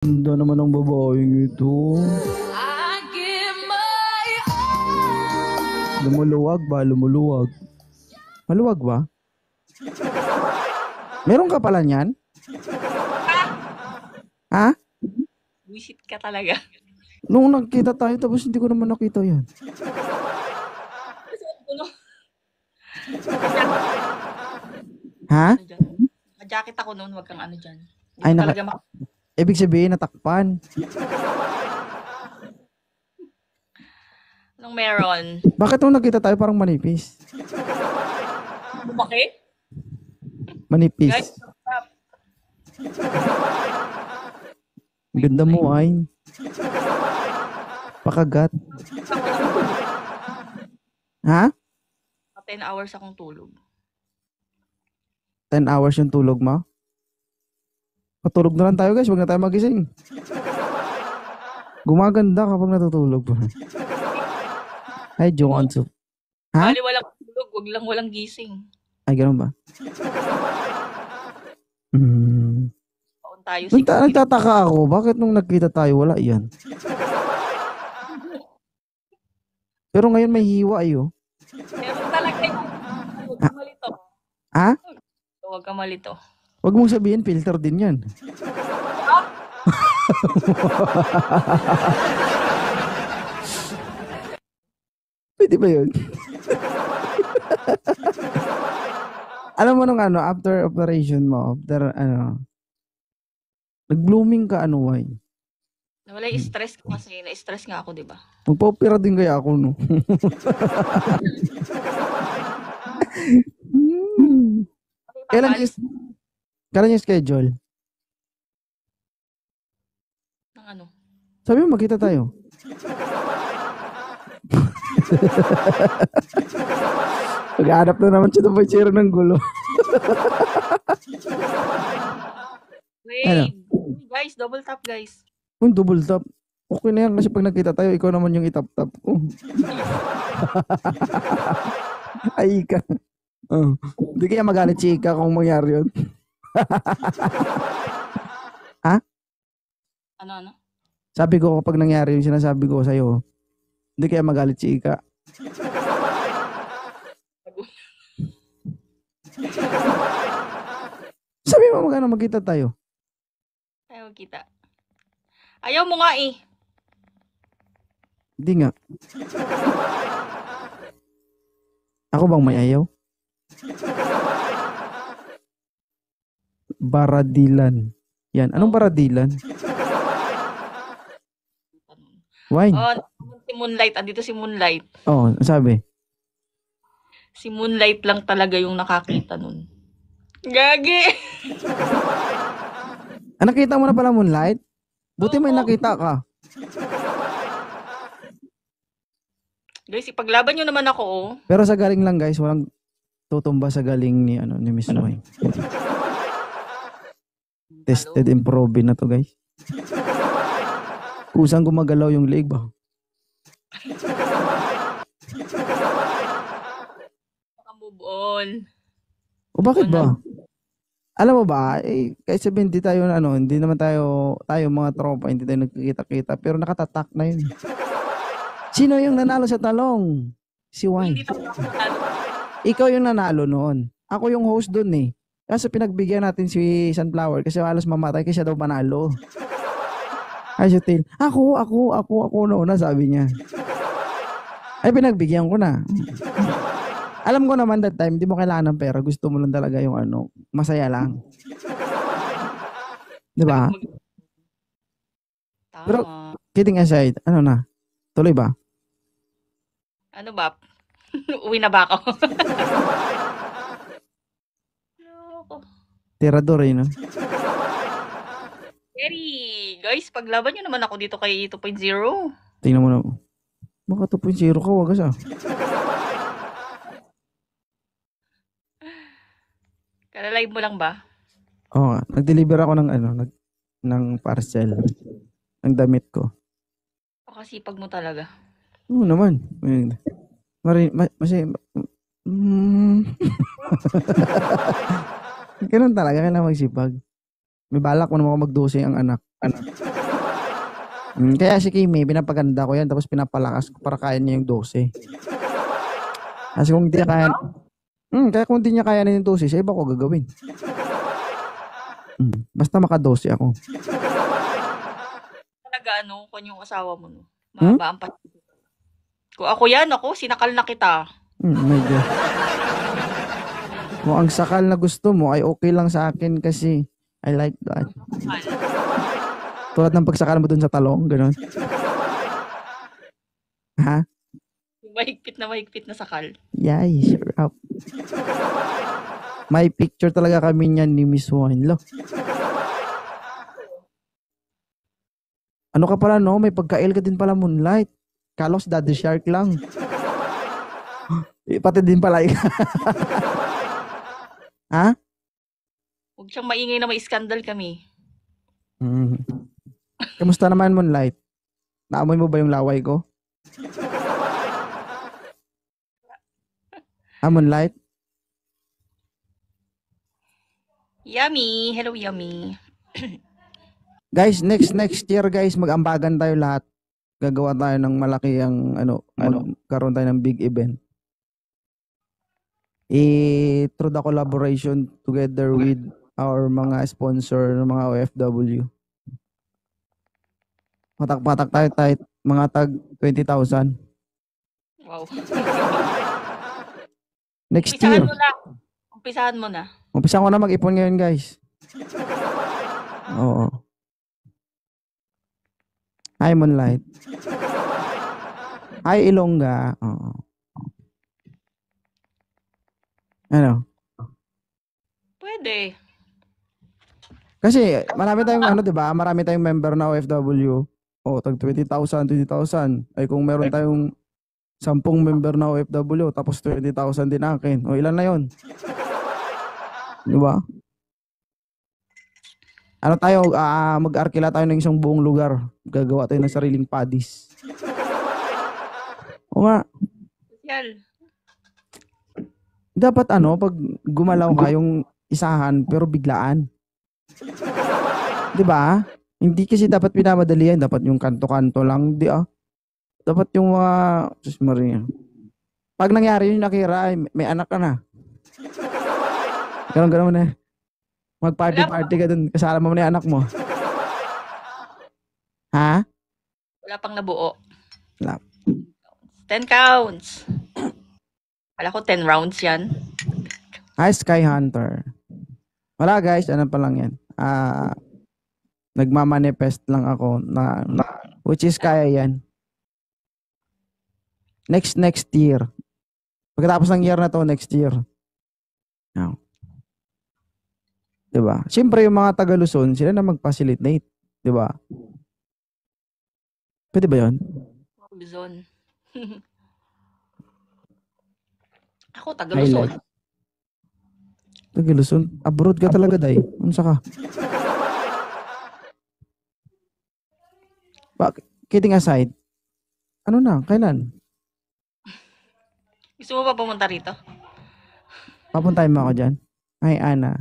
Ganda naman ng babaeng ito. Lumuluwag ba? Lumuluwag. Maluwag ba? Meron ka pala niyan? Ha? Wisit ka talaga. Nung nagkita tayo tapos hindi ko naman nakita yan. Ha? Naka-jacket ako noon, wag kang ano dyan. Ay, Hindi talaga ibig sabihin, natakpan. Anong meron? Bakit nung nagkita tayo parang manipis? Bumaki? Manipis. Guys, stop. Ganda mo ay. Pakagat. Ha? 10 hours akong tulog. 10 hours yung tulog mo? Patulog na lang tayo guys, wag na tayo magising. Gumaganda kapag natutulog pa. Ay, Joanso. Ha? Bali walang tulog, wag lang walang gising. Ay, ganun ba? Paon tayo siguro. Nagtataka ako, bakit nung nagkita tayo, wala yan? Pero ngayon may hiwa ayo. Meron talaga yun. Huwag kang malito. Ha? Huwag kang malito. Huwag mong sabihin, filter din yan. Pwede ba yun? Alam mo nung ano, after operation mo, after ano, nag-blooming ka ano, why? Wala yung stress ko kasi, na-stress nga ako, di ba? Magpa-opera din kaya ako, no? Kailan yung schedule? Ng ano? Sabi mo, magkita tayo. Mag-aanap na naman siya ng ng gulo. Wait, Ano? guys, double tap, guys. Kung double tap. Okay na yan kasi pag nagkita tayo, ikaw naman yung itap-tap ko. Ay ka. Hindi kaya magalit si Ika kung mangyari yun. Ha? Ano? Sabi ko kapag nangyari yung sinasabi ko sa'yo, hindi kaya magalit si Ika. Sabi mo magkano magkita tayo? Ayaw kita. Ayaw mo nga eh. Hindi nga. Ako bang may ayaw? Baradilan. Yan. Anong baradilan? Wine. Oh, si Moonlight. Andito si Moonlight. Oh, sabi. Si Moonlight lang talaga yung nakakita nun. Gagi! Nakita mo na pala Moonlight? Buti may nakita ka. Guys, ipaglaban nyo naman ako, oh. Pero sa galing lang guys, walang tutumba sa galing ni Miss Wine. Tested and proven na to guys. Kusang gumagalaw yung leg ba? Move on. O bakit ba? Alam mo ba, kahit sabihin hindi tayo hindi naman tayo mga tropa, hindi tayo nagkikita-kita, pero nakatatak na yun. Sino yung nanalo sa talong? Si Wine. Ikaw yung nanalo noon. Ako yung host dun eh. Kasi pinagbigyan natin si Sunflower kasi halos mamatay kasi siya daw panalo. Ay, si Tail. Ako na sabi niya. Ay, pinagbigyan ko na. Alam ko naman that time, di mo kailangan ng pera. Gusto mo lang talaga yung masaya lang. Di ba? Pero, kidding aside, ano na? Tuloy ba? Ano ba? Uwi na ba ako? Tirador eh, no? Terry, guys, paglaban nyo naman ako dito kay 2.0. Tingnan mo na. Baka 2.0 ka, wagas ah. Kala-live mo lang ba? Oo, nag-deliver ako ng parcel. Ng damit ko. Pakasipag mo talaga. Oo naman. Ganun talaga, kailangan magsipag. May balak mo naman ako mag-12 ang anak. Kaya si Kimi, pinapaganda ko yan, tapos pinapalakas ko para kaya niya yung 12. Kasi kung hindi niya kaya, kaya kung hindi niya kaya na yung 12, sa iba ko gagawin. Basta maka-12 ako. Talaga ano, kung yung asawa mo, no? Hmm? Mahaba ang kung ako yan, ako, sinakal na kita. Medyo. Kung ang sakal na gusto mo ay okay lang sa akin kasi I like that. Tulad ng pagsakal mo dun sa talong, gano'n. Ha? Mahigpit na sakal. Yay, sure up. May picture talaga kami niyan ni Miss Juan. Lo. Ano ka pala, no? May pagka-L ka din pala, Moonlight. Kalos, Daddy Shark lang. Pati din pala. Ha? Huwag siyang maingay na may skandal kami. Kamusta naman, Moonlight? Naamoy mo ba yung laway ko? Moonlight? Yummy! Hello, Yummy! Guys, next year, guys, mag-ambagan tayo lahat. Gagawa tayo ng malaki ang, magkaroon tayo ng big event. Through the collaboration together with our mga sponsor ng mga OFW. Patak-patak tayo mga tag 20,000. Wow. Next year. Umpisahan mo na. Umpisahan ko na mag-ipon ngayon, guys. Oo. Hi, Moonlight. Hi, Ilongga. Oo. Ano? Pwede. Kasi marami tayong di ba? Marami tayong member na OFW. Tag 20,000. Ay kung meron tayong 10 member na OFW tapos 20,000 din akin. Ilan na 'yon? Di ba? Ano tayo, mag-arkila tayo ng isang buong lugar. Gagawa tayo ng sariling padis. O nga. Social. Dapat pag gumalaw ka yung isahan pero biglaan. 'Di ba? Hindi kasi dapat pinamadali yan, dapat yung kanto-kanto lang, Dapat yung mga Sus Maria. Pag nangyari yung nakira, may anak ka na. Ganun mo na. Mag-party ka dun, kasama mo na yung anak mo. Ha? Wala pang nabuo. Wala. 10 counts. Wala ko 10 rounds yan. Hi, Sky Hunter. Wala guys, ano pa lang yan. Nagmamanifest lang ako na which is kaya yan. Next year. Pagkatapos ng year na to, next year. Now. Diba? Siyempre yung mga taga Luzon, sila na mag-facilitate. Diba? Pwede ba yun? Luzon. Ako, taga Luzon. Taga Luzon? Abroad ka talaga, day. Unsa ka? Kidding aside, ano na? Kailan? Gusto mo pa pumunta rito? Papuntahin mo ako dyan? Ay, Ana.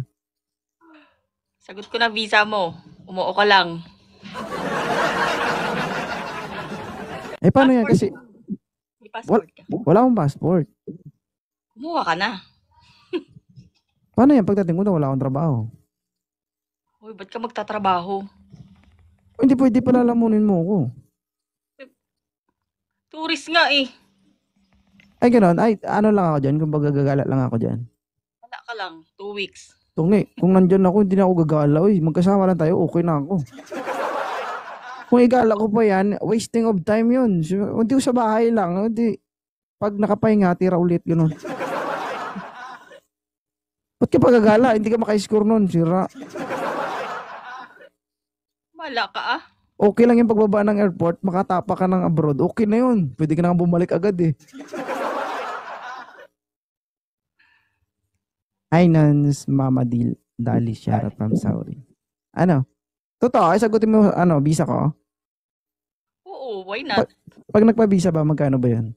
Sagot ko na visa mo. Umuo ka lang. Paano yan? Kasi may passport ka. Wala akong passport. Kumuha ka na. Paano yan? Pagdating ko na wala akong trabaho. Uy, ba't ka magtatrabaho? Hindi pwede pala lamunin mo ako. Tourist nga eh. Ay, gano'n. Ay, ano lang ako dyan? Kung gagala lang ako dyan. Wala ka lang. 2 weeks. Tungi, kung nandyan ako, hindi na ako gagala. Magkasama lang tayo, okay na ako. Kung igala ko pa yan, wasting of time yun. Hindi ko sa bahay lang. Hindi. Pag nakapahinga, tira ulit. Gano'n. Ba't ka pa gagala? Hindi ka maka-score nun. Sira. Wala ka ah. Okay lang yung pagbaba ng airport, makatapa ka ng abroad. Okay na yun. Pwede ka na bumalik agad eh. Hi, Nans, Mama Dali, shoutout from Saudi. Ano? Totoo, ay sagutin mo, visa ko? Oo, why not? Pag nagpa-visa ba, magkano ba yun?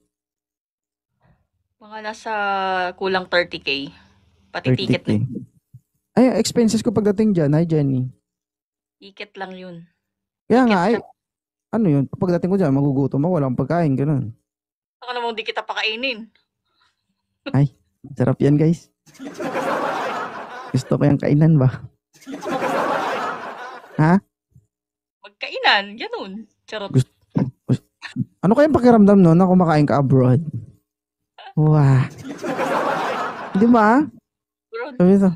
Mga nasa kulang 30K. Pati 30K. ticket na. Ay, expenses ko pagdating dyan. Hi, Jenny. Ticket lang yun. Kaya Ticket nga, ay, ano yun, pagdating ko dyan, magugutom ako, walang pagkain, ganun. Ako namang di kita pakainin. Ay, sarap yan guys. Gusto ko yung kainan ba? Ha? Magkainan, ganun. Charot. Ano kayang pakiramdam no na kumakain ka abroad? Wow. Di ba? Bro, Sabi ito,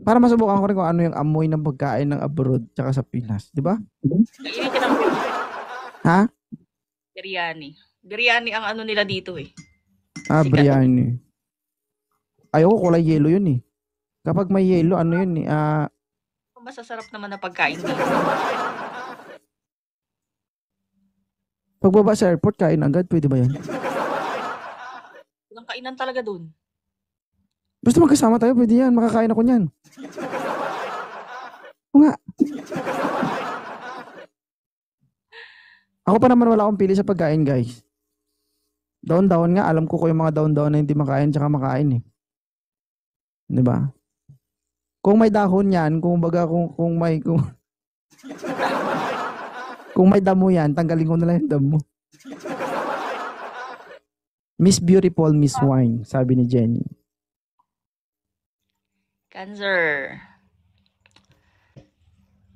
para masubukan ko rin kung ano yung amoy ng pagkain ng abroad tsaka sa Pinas. Di ba? kainin ka ng Ha? biryani. Biryani ang ano nila dito eh. Ah, Sikat. biryani. Ayoko kulay yellow yun eh. Kapag may yellow, ano yun eh. Masasarap naman na pagkain dito. Pagbaba sa airport, kain agad. Pwede ba yan? Walang kainan talaga dun. Basta magkasama tayo, pwede yan. Makakain ako niyan. O nga. Ako pa naman wala akong pili sa pagkain, guys. Daon-daon nga, alam ko yung mga daon-daon na hindi makain tsaka makain eh. Di ba? Kung may dahon yan, kung baga kung may kung may damo yan, tanggalin ko na lang yung damo. Miss Beautiful, Miss Wine, sabi ni Jenny. Cancer.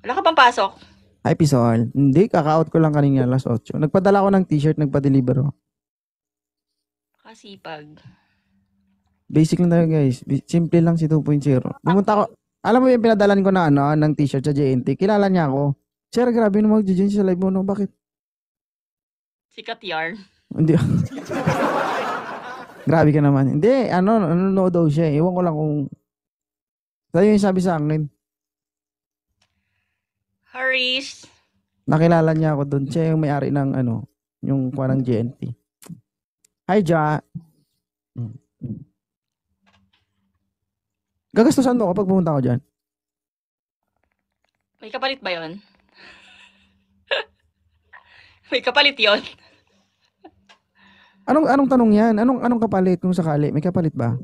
Wala ka bang pasok? Hi, Pisol. Hindi, kaka-out ko lang kanina alas 8. Nagpadala ko ng t-shirt, nagpa-deliver ako. Kasipag. Basic lang tayo, guys. Simple lang si 2.0. Pumunta ko, alam mo yung pinadalan ko na ng t-shirt sa JNT, kilala niya ako. Sir, grabe naman mag-join sa live mo, no? Bakit? Sikat yarn. Hindi. Grabe ka naman. Hindi, nanonood daw siya. Ewan ko lang kung... Sa'yo yung sabi sa akin. Haris. Nakilala niya ako doon. Siya yung may-ari ng yung kuha ng JNT. Hi, Ja. Gagastusan mo kapag pumunta ko dyan? May kapalit ba yon? May kapalit yon? Anong tanong yan? Anong kapalit kung sakali? May kapalit ba?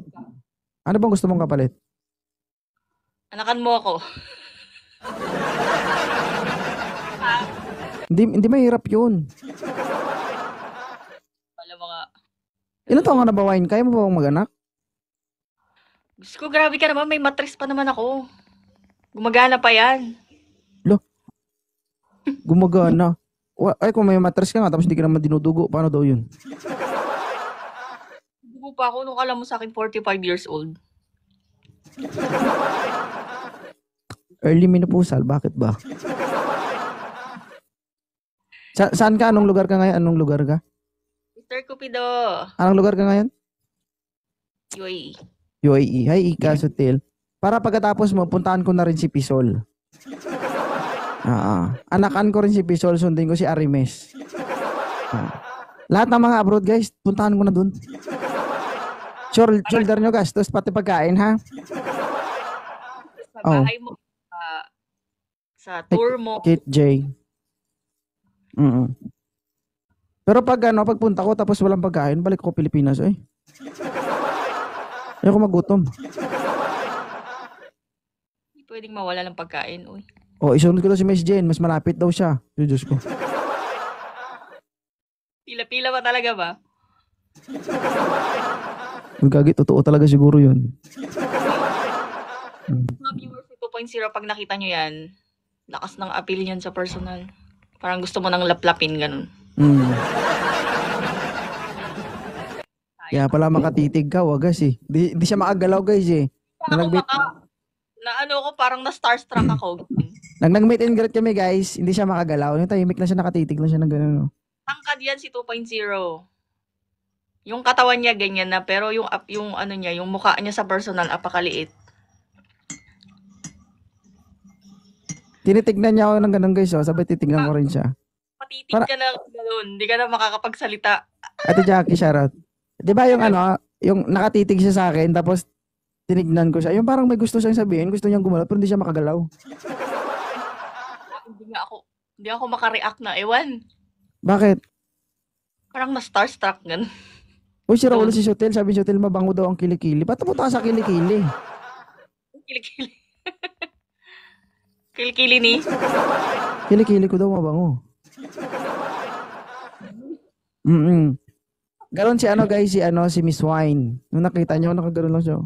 Ano bang gusto mong kapalit? Anakan mo ako. Hindi mahirap yun. Wala mga... Ilan taong ka na ba, Wine? Kaya mo ba bang mag-anak? Gusto ko, grabe ka naman. May mattress pa naman ako. Gumagana pa yan. Gumagana. Ay, kung may mattress ka nga, tapos hindi ka naman dinudugo, paano daw yun? Dugo pa ako nung alam mo sa akin 45 years old. Early menopausal, bakit ba? Saan ka? Anong lugar ka ngayon? Anong lugar ka? Mr. Cupido. Anong lugar ka ngayon? UAE. UAE. Hi, Ika Sutil. Para pagkatapos mo, puntahan ko na rin si Pisol. Anakan ko rin si Pisol, sundin ko si Arimes. Lahat ng mga abroad, guys, puntahan ko na dun. Shoulder nyo gastos, pati pagkain, ha? Sa bahay mo. Sa tour mo. Kate J. Pero pagpunta ko tapos walang pagkain, balik ko Pilipinas, eh. Ayoko magutom. Hindi pwedeng mawala ng pagkain, uy. Isunod ko daw si Miss Jane, mas malapit daw siya. Diyos ko. Pila-pila pa talaga ba? Gagi, totoo talaga siguro yun. Mga viewers ni 2.0, pag nakita nyo yan, lakas ng appeal yan sa personal. Parang gusto mo nang laplapin, ganun. Kaya pala makatitig ka, wagas eh. Di siya makagalaw, guys eh. Ko, parang na-starstruck ako. Nag-meet and greet kami, guys. Hindi siya makagalaw. Yung tahimik lang siya, nakatitig lang siya ng gano'n. No? Tangkad yan si 2.0. Yung katawan niya ganyan na, pero yung ano niya, yung mukha niya sa personal, apakaliit. Tinitignan niya ako ng gano'n, guys. Sabay titignan ko rin siya. Patitig ka na gano'n. Hindi ka na makakapagsalita. Ate Jackie, shoutout. Di ba yung yung nakatitig siya sa akin, tapos tinignan ko siya. Yung parang may gusto siyang sabihin, gusto niyang gumalaw, pero hindi siya makagalaw. Hindi ako makareact na, ewan. Bakit? Parang na-starstruck, gan. Uy, si Raulo si Sotel, sabi ni Sotel, mabango daw ang kilikili. Ba't pumunta ka sa kilikili? Kilikili. Kilikili ni? Kilikili ko daw mabango. Mm. Ganon si ano guys, si Miss Wine. Nung nakita niyo, nakaganon lang siya.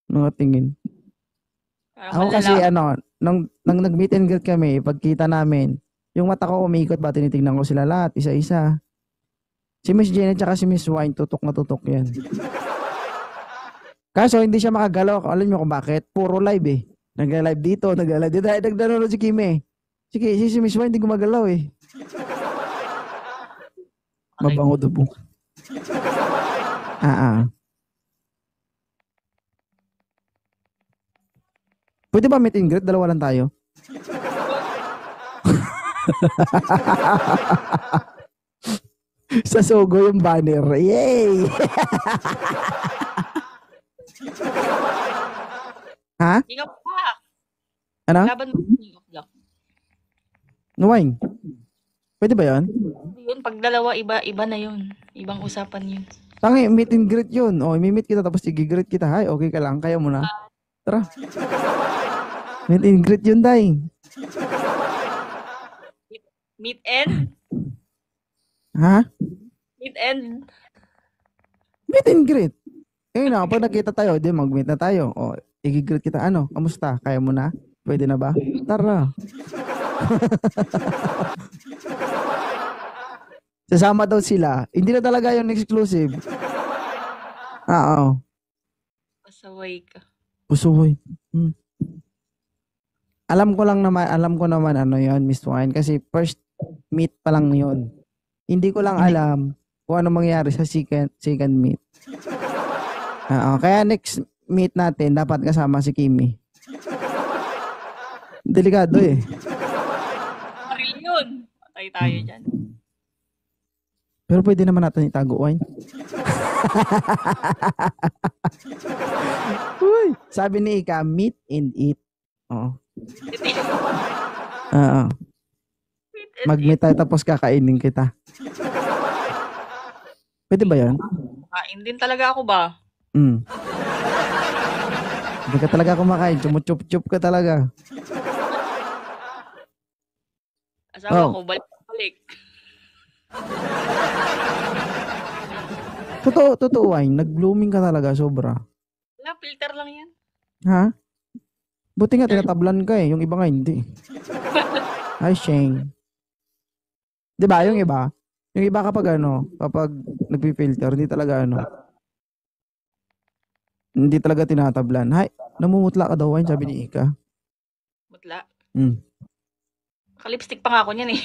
Nakatingin. Parang Ako kasi malala. nang nag-meet and greet kami, pagkita namin, yung mata ko umikot ba, tinitingnan ko sila lahat, isa-isa. Si Miss Jenny tsaka si Miss Wine, tutok na tutok yan. Kaso hindi siya makagalaw. Alam niyo kung bakit? Puro live eh. Nagla-live dito, nagla-live dito. Dahil nagdanood si Kim eh. Sige, si Miss Wine hindi gumagalaw eh. Okay. Mabango dubo. Ah. Pwede ba meet and greet? Dalawa lang tayo. Sa Sogo yung banner. Yay! Ha? King of Block. Ano? Laban mo sa King of Block. No wine? Pwede ba yan? Yun, pag dalawa, iba na yun. Ibang usapan yun. Tangi, meet and greet yun. O, meet kita tapos i-greet kita. Hi, okay ka lang? Kaya mo na? Tara. Meet and greet yun, day. Meet and? Ha? Meet and? Meet and greet. Eh na, pag nakita tayo, di mag-meet na tayo. O, i-greet kita. Ano? Kamusta? Kaya mo na? Pwede na ba? Tara. Sasama daw sila. Hindi na talaga yung exclusive. Oo. Pasaway ka. Pusuhoy. Alam ko naman ano yon Miss Wine. Kasi first meet pa lang yon. Hindi ko lang alam kung ano mangyayari sa second meet. Oo. Kaya next meet natin, dapat kasama si Kimi. Delikado eh. Maril yun. Patay tayo dyan. Pero pwede naman natin itago, Wine. Uy, sabi ni Ika, meet and eat. Oo. Oo. Meet and Mag-meet tayo tapos kakainin kita. Pwede ba yan? kain din talaga ako ba? Hindi ka talaga kumakain. Chumuchup-chup ka talaga. Asawa Oh. ko, balik. Totoo, Wine. Nag-blooming ka talaga, sobra. Wala, filter lang yan. Ha? Buti nga, tinatablan ka eh. Yung iba nga, hindi. Ay, Shane. Di ba, yung iba? Yung iba kapag nagpi-filter, hindi talaga tinatablan. Hay, namumutla ka daw, Wine, sabi ni Ika. Mutla. Kalipstick pa nga ako niyan eh.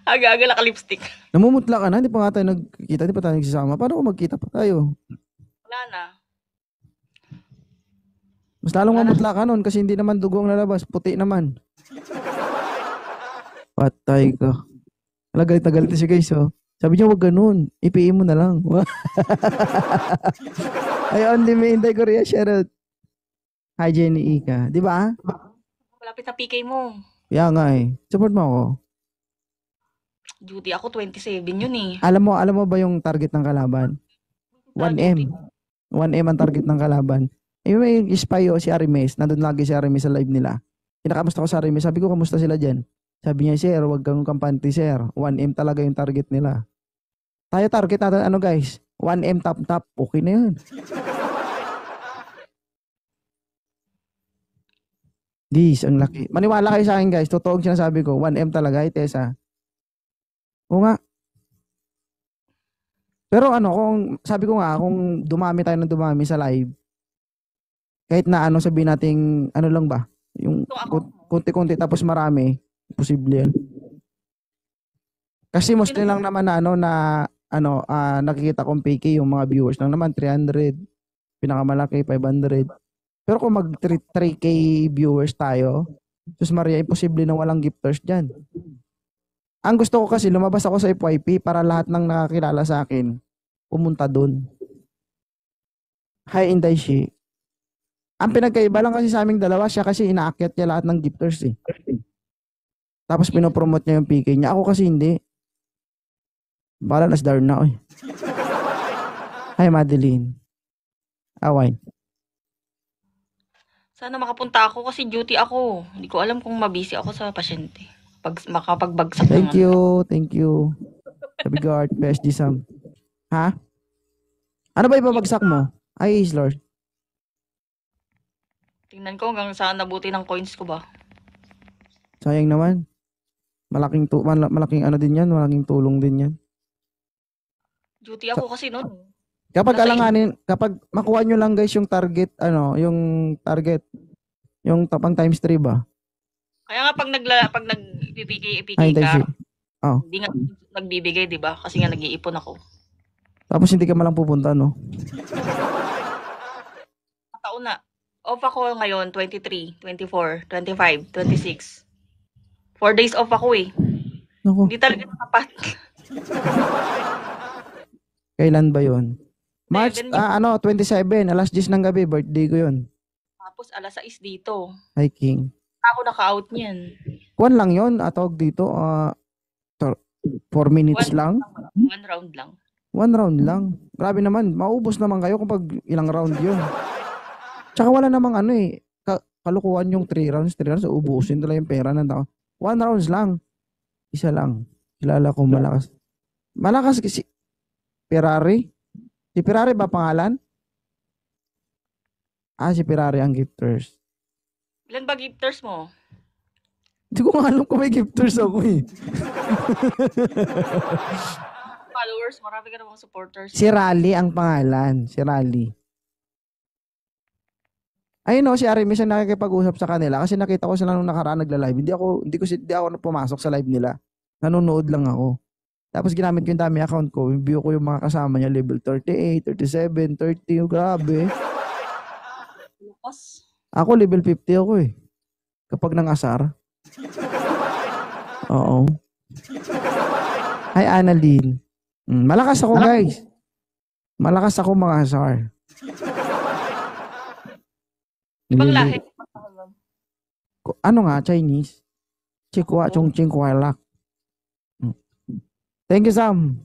Aga-aga naka-lipstick. Namumutla ka na, hindi pa nga tayo nagkikita, hindi pa tayo nagsasama. Paano kung magkita pa tayo? Wala na. Mas lalong mamutla ka nun kasi hindi naman dugong lalabas, puti naman. Patay ka. Galit na galit na si guys, oh. Sabi niya, wag ganun. IPA mo na lang. Ay, only me, Inday Korea, shoutout. Hi, Jenny Ika. Di ba? Malapit na PK mo. Kaya nga eh. Support mo ako. Duty ako, 27 yun eh. Alam mo ba yung target ng kalaban? 1M. 1M ang target ng kalaban. Eh, may spy si Arimes. Nandun lagi si Arimes sa live nila. Kinakamusta ko sa Arimes. Sabi ko, kamusta sila dyan? Sabi niya, sir, wag kang kampante, sir. 1M talaga yung target nila. Tayo target natin, ano guys? 1M top. Okay na yun. Dis, ang laki. Maniwala kayo sa akin guys. Totoo ang sinasabi ko. 1M talaga. Ay, Tessa. Oo nga. Pero sabi ko nga, kung dumami tayo ng dumami sa live, kahit na sabihin nating, lang ba? Yung konti-konti tapos marami, posible yan. Kasi mostly lang naman na nakikita kong PK, yung mga viewers lang naman, 300. Pinakamalaki, 500. Pero kung mag 3K viewers tayo, Sus Maria, imposible na walang gifters dyan. Ang gusto ko kasi, lumabas ako sa FYP para lahat ng nakakilala sa akin, pumunta dun. Hi, Inday Shi. Ang pinagkaiba lang kasi sa aming dalawa, siya kasi inaakyat niya lahat ng gifters eh. Tapos pinopromote niya yung PK niya. Ako kasi hindi. Bala nasdar na eh. Hi, Madeline. Away. Sana makapunta ako kasi duty ako. Hindi ko alam kung mabisi ako sa pasyente. Pag makapagbagsak Thank you. Sabi guard, PSG Sam. Ha? Ano ba ibabagsak mo? Ay, Lord. Tingnan ko hanggang saan nabuti ng coins ko ba. Sayang naman. Malaking ano din yan, malaking tulong din yan. Duty ako kasi noon. Kapag Nasa alanganin, kapag makuha nyo lang guys yung target, yung tapang times 3 ba? Kaya nga pag nagbibigay Ay, ka, hindi. Oh. hindi nga nagbibigay, di ba? Kasi nga nag-iipon ako. Tapos hindi ka malang pupunta, no? Taon na. Off ako ngayon, 23, 24, 25, 26. 4 days off ako eh. Naku, Hindi talaga nakapat. kailan ba yun? March, 7. 27, alas 10 ng gabi, birthday ko yun. Tapos alas 6 dito. Hiking. Ako naka-out niyan. Kuwan lang yun, tawag dito, 4 minutes lang. 1 round lang. 1 round lang. Grabe naman, maubos naman kayo kapag ilang round yun. Tsaka wala namang kalukuhan yung 3 rounds, ubusin talaga yung pera ng tao. 1 rounds lang. Isa lang. Kilala ko malakas. Malakas kasi Ferrari. Si Ferrari ba pangalan? Si Ferrari ang gifters. Ilan ba gifters mo? Hindi ko nga alam kung may gifters ako eh. Followers, marami ka namang supporters. Si Rally ang pangalan. Si Rally. Ayun si Ari, minsan nakikipag-usap sa kanila kasi nakita ko sila nung nakaraan nagla-live. Hindi ako pumasok sa live nila. Nanonood lang ako. Tapos ginamit ko yung dami account ko. View ko yung mga kasama niya, level 38, 37, 30. Grabe. Lukas. Ako level 50 ako eh. Kapag nangasar. Oo. Hi, Annalyn. Malakas ako, guys. Malakas ako mga asar. Ibang lahi. Ano nga, Chinese? Chikwa, Chongqing, Kuwailak. Thank you, Sam.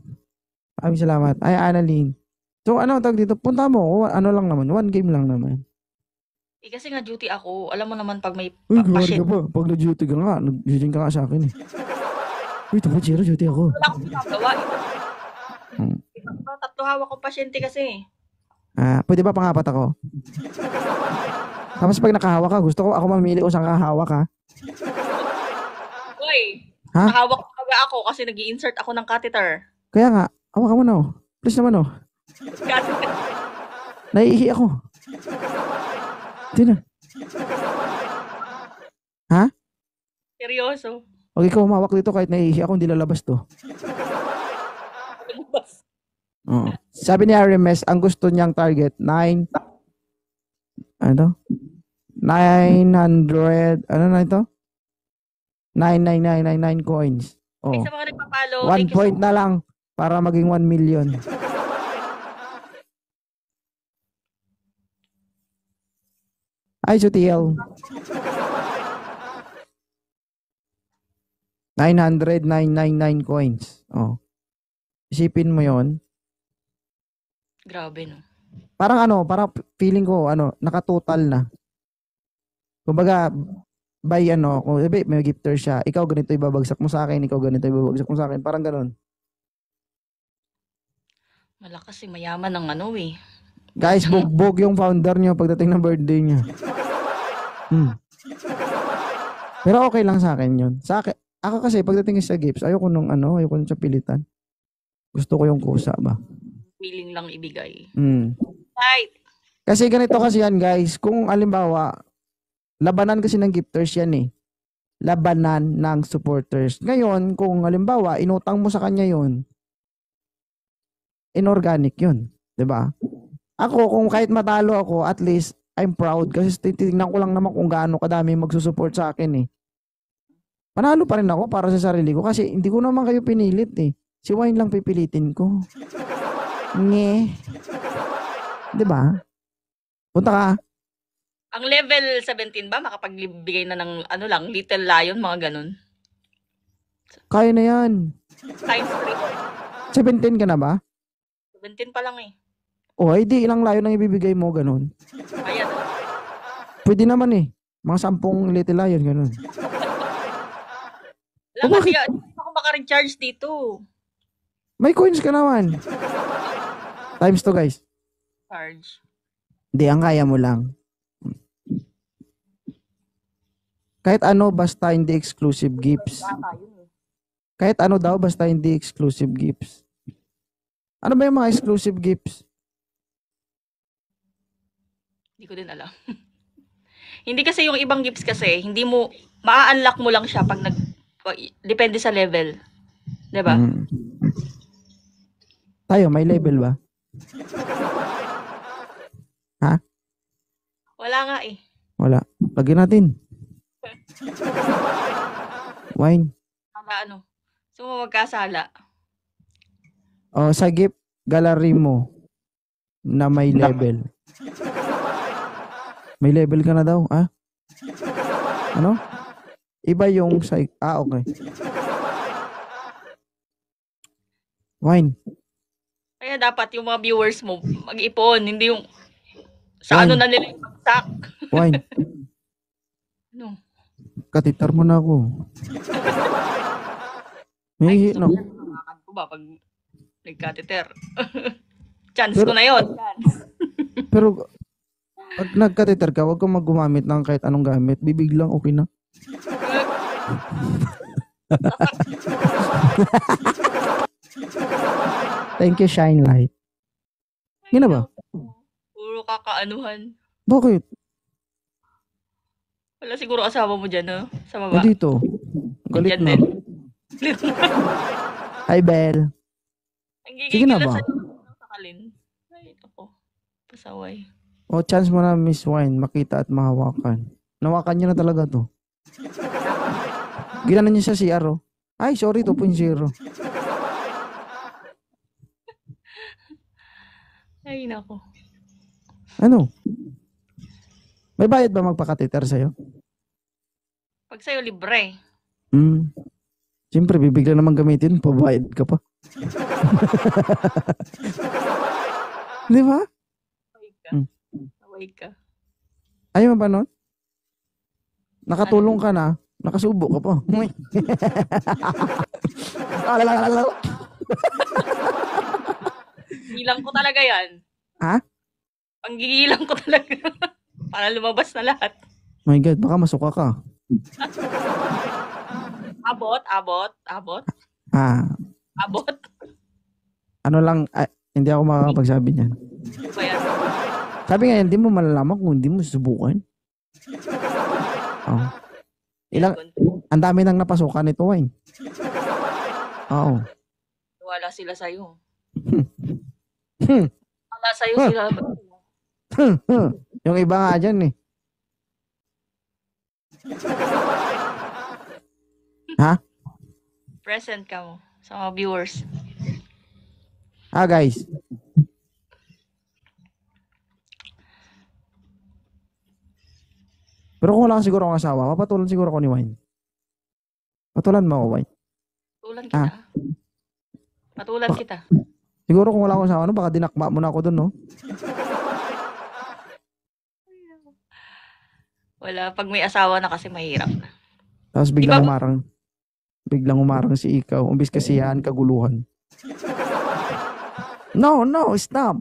Maraming salamat. Ay, Annalyn. So, tawag dito? Punta mo. Ano lang naman. 1 game lang naman. Kasi nga duty ako. Alam mo naman pag may Uy, grabe patient. ka pa. Pag nag-duty ka nga, nag-duty ka nga sa akin eh. Uy, tapos Chiro, duty ako. Wala akong ginagawa. Tatlo hawak kong pasyente kasi. Pwede ba pangapat ako? Tapos pag nakahawak ka, gusto ko ako mamili kung saan kahawak ha. Uy, Ha? nakahawak talaga ako kasi nag-i-insert ako ng catheter. Kaya nga, hawak ka mo na. Please naman Catheter. Naiihi ako. Hindi na. Ha? Seryoso. Huwag ikaw humawak dito kahit naiihi ako, hindi lalabas to. Oo. Sabi ni RMS, ang gusto niyang target, 900, ano na ito? 99999 coins. Oh. Sa mga nagpapalo, 1 point na lang para maging 1 million. Ay, Sutiel. 900,999 coins. Oh. Isipin mo yon. Grabe no. Parang parang feeling ko, nakatotal na. Kumbaga, kung may gifter siya, ikaw ganito ibabagsak mo sa akin, ikaw ganito ibabagsak mo sa akin, parang ganun. Malakas mayaman ng eh. Guys, bugbog yung founder niyo pagdating ng birthday niya. Pero okay lang sa akin yun. Ako kasi pagdating sa gifts, ayoko nung sa pilitan. Gusto ko yung kusa ba? Willing lang ibigay. Right. Kasi ganito kasi yan, guys. Kung alimbawa, labanan kasi ng gifters yan eh. Labanan ng supporters. Ngayon, kung halimbawa, inutang mo sa kanya yun, inorganic yun. 'Di ba? Ako, kung kahit matalo ako, at least, I'm proud. Kasi titignan ko lang naman kung gaano kadami magsusupport sa akin eh. Panalo pa rin ako para sa sarili ko kasi hindi ko naman kayo pinilit eh. Si Wine lang pipilitin ko. Nge. 'Di ba? Punta ka. Ang level 17 ba makapagbigay na ng Little Lion, mga ganun? Kaya na yan. Times 3. 17 ka na ba? 17 pa lang eh. Di ilang layon ang ibibigay mo, ganun. Ayan. Pwede naman eh. Mga 10 Little Lion, ganun. Alam kasi, hindi ako maka-recharge dito. May coins ka naman. Times 2 guys. Charge. Hindi, ang kaya mo lang. Kahit ano, basta hindi exclusive gifts. Ata yun eh. Kahit ano daw, basta hindi exclusive gifts. Ano ba yung mga exclusive gifts? Hindi ko din alam. Hindi kasi yung ibang gifts kasi, hindi mo, maa-unlock mo lang siya pag depende sa level. 'Di ba? Mm. Tayo, may level ba? Wala nga eh. Wala. Lagyan natin. Wine. Para ano? So, magkasala. O, sa gift gallery mo na may level. May level ka na daw, ah? Ano? Iba yung sa... okay. Wine. Kaya dapat yung mga viewers mo mag-ipon, hindi yung sa ano na nila yung bagsak. Wine. Ano? Katitar mo na ako. May no. Nakakad ko ba pag nagkatiter? Chance Pero- ko na yun. Chance. Pero pag nagkatiter ka, huwag kang maggumamit ng kahit anong gamit. Bibig lang, okay na. Thank you, Shine Light. Yun na ba? Puro kakaanuhan. Bakit? Wala siguro asawa mo dyan, no? Sa baba. O dito. Galit Yan na. din. Hi, Belle. Ang Sige na gigigil ba? sa kalin. Ay, ako. Pasaway. O, chance mo na, Miss Wine, makita at mahawakan. Nawakan niyo na talaga to. Ginanon niyo sa CR, oh. Ay, sorry, 2.0. Ay, nako. Ano? May bayad ba magpakatiter sa'yo? Pag sa'yo, libre. Siyempre, bibigla naman gamitin, pabayad ka pa. Di ba? Away ka. Hmm. Away ka. Ayaw mo ba nun? Nakatulong ka na, nakasubo ka pa. Gilang ko talaga yan. Ha? Panggigilang ko talaga. Para lumabas na lahat. My God, baka masuka ka. Abot, abot, abot, Ah, abot. ano lang, hindi ako makakapagsabi niyan. Ano ba yan? Sabi nga, hindi mo malalaman kung hindi mo susubukan. Oh. Ang dami nang napasukan nito, Wine. Oo. Wala sila sa'yo. Hmm. Wala sa'yo sila. Yung iba nga dyan eh. Ha? Present ka mo sa mga viewers. Guys. Pero kung wala ka siguro akong asawa, papatulan siguro ako ni Wine. Patulan mo ako, Wine. Patulan kita. Patulan kita. Siguro kung wala akong asawa, baka dinakma mo na ako dun, no? Wala. Pag may asawa na kasi mahirap. Tapos biglang umarang si ikaw. Umbis kasiyahan, kaguluhan. No, stop.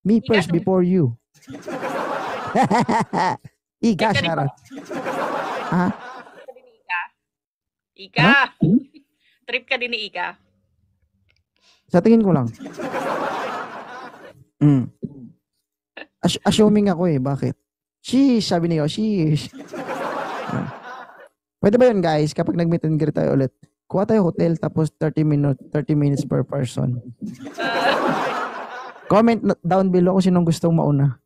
Me first before you. Ika, Sharon. Ha? Trip ka din ni Ika? Ika! Trip ka din ni Ika? Sa tingin ko lang. Assuming ako eh. Bakit? Sheesh, sabi niyo. Sheesh. Pwede ba yun, guys? Kapag nag-meet and greet tayo ulit, kuha tayo hotel tapos 30 minutes per person. Comment down below kung sinong gustong mauna.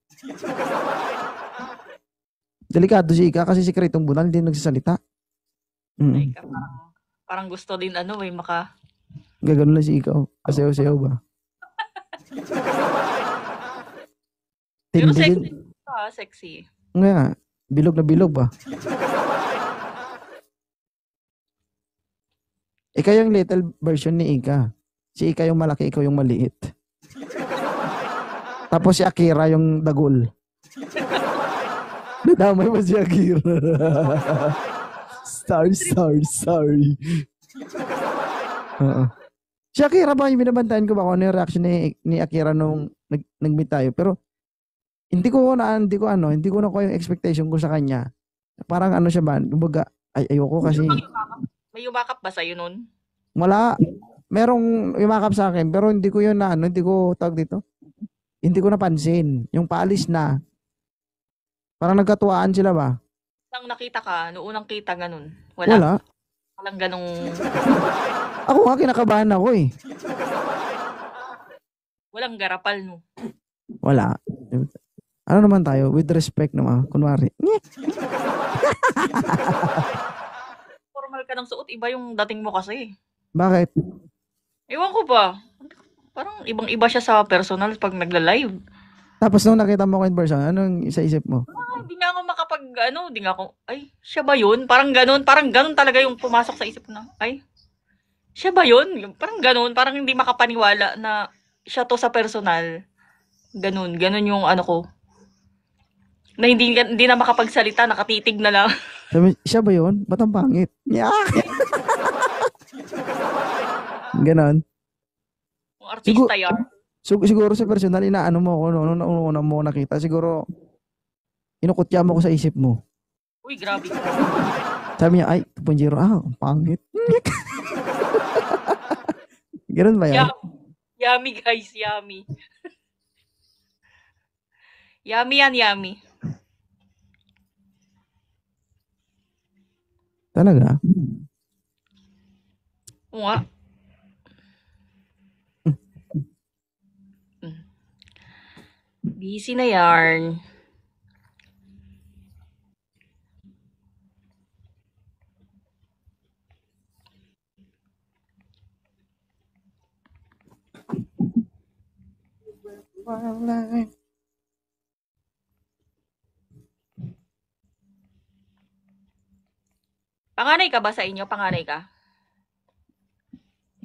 Delikado si Ika kasi sikretong bunal, hindi nagsasalita. Ika, parang gusto din Gagano lang si Ika. Kasayaw-sayaw ba? Pero Tindi din. sexy. Nga, bilog na bilog ba? Ikaw yung little version ni Ika. Si Ika yung malaki, ikaw yung maliit. Tapos si Akira yung dagol. Nadamay mo si Akira. Sorry. Oo. Si Akira ba, yung binabantayan ko ba kung ano yung reaction ni Akira nung nag-meet tayo. Pero hindi ko nakuha yung expectation ko sa kanya. Parang ano siya ba, kumbaga, ayoko kasi, Sino bang yumakap? May yumakap ba sa'yo nun? wala, merong yumakap sa akin, pero hindi ko yun na, ano, hindi ko, tawag dito, hindi ko napansin. Yung paalis na, parang nagkatuwaan sila ba? Nang nakita ka, noong unang kita ganun. Wala. Wala. Walang ganong... Ako nga, kinakabahan ako eh. Walang garapal, no? Wala. Ano naman tayo, with respect naman, kunwari. Formal ka ng suot, iba yung dating mo kasi. Bakit? Ewan ko ba? Parang ibang-iba siya sa personal pag nagla-live. Tapos nung nakita mo ko in person, anong isa isip mo? Hindi nga ako hindi nga ako, ay, siya ba yun? Parang ganun talaga yung pumasok sa isip ko na, ay, siya ba yun? Parang ganun, parang hindi makapaniwala na siya to sa personal. Ganun yung ano ko. Na hindi na makapagsalita, nakatitig na lang. Sabi, siya ba yun? Ba't ang pangit? Yak! Ganon. Kung artista yan. Siguro sa personal, inaano mo ako, nung una mo nakita, siguro, inukutya mo ko sa isip mo. Uy, grabe ka. Sabi niya, ay, 2.0, ang pangit. Ganun ba yan? Yummy guys, yummy. Yummy yan, yummy. Talaga? Oo nga. Busy na yarn. Panganay ka ba sa inyo? Panganay ka?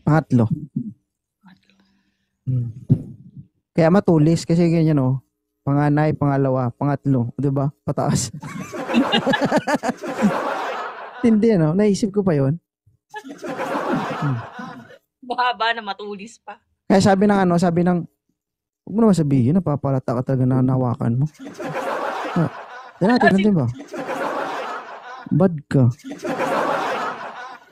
Pangatlo. Kaya matulis kasi ganyan oh. Panganay, pangalawa, pangatlo, 'di ba? Pataas. Hindi no, naisip ko pa 'yon. Mahaba na matulis pa. Kaya sabi ng huwag mo naman sabihin, napapalata ka talaga na nahawakan mo. Natin ba? Bad ka.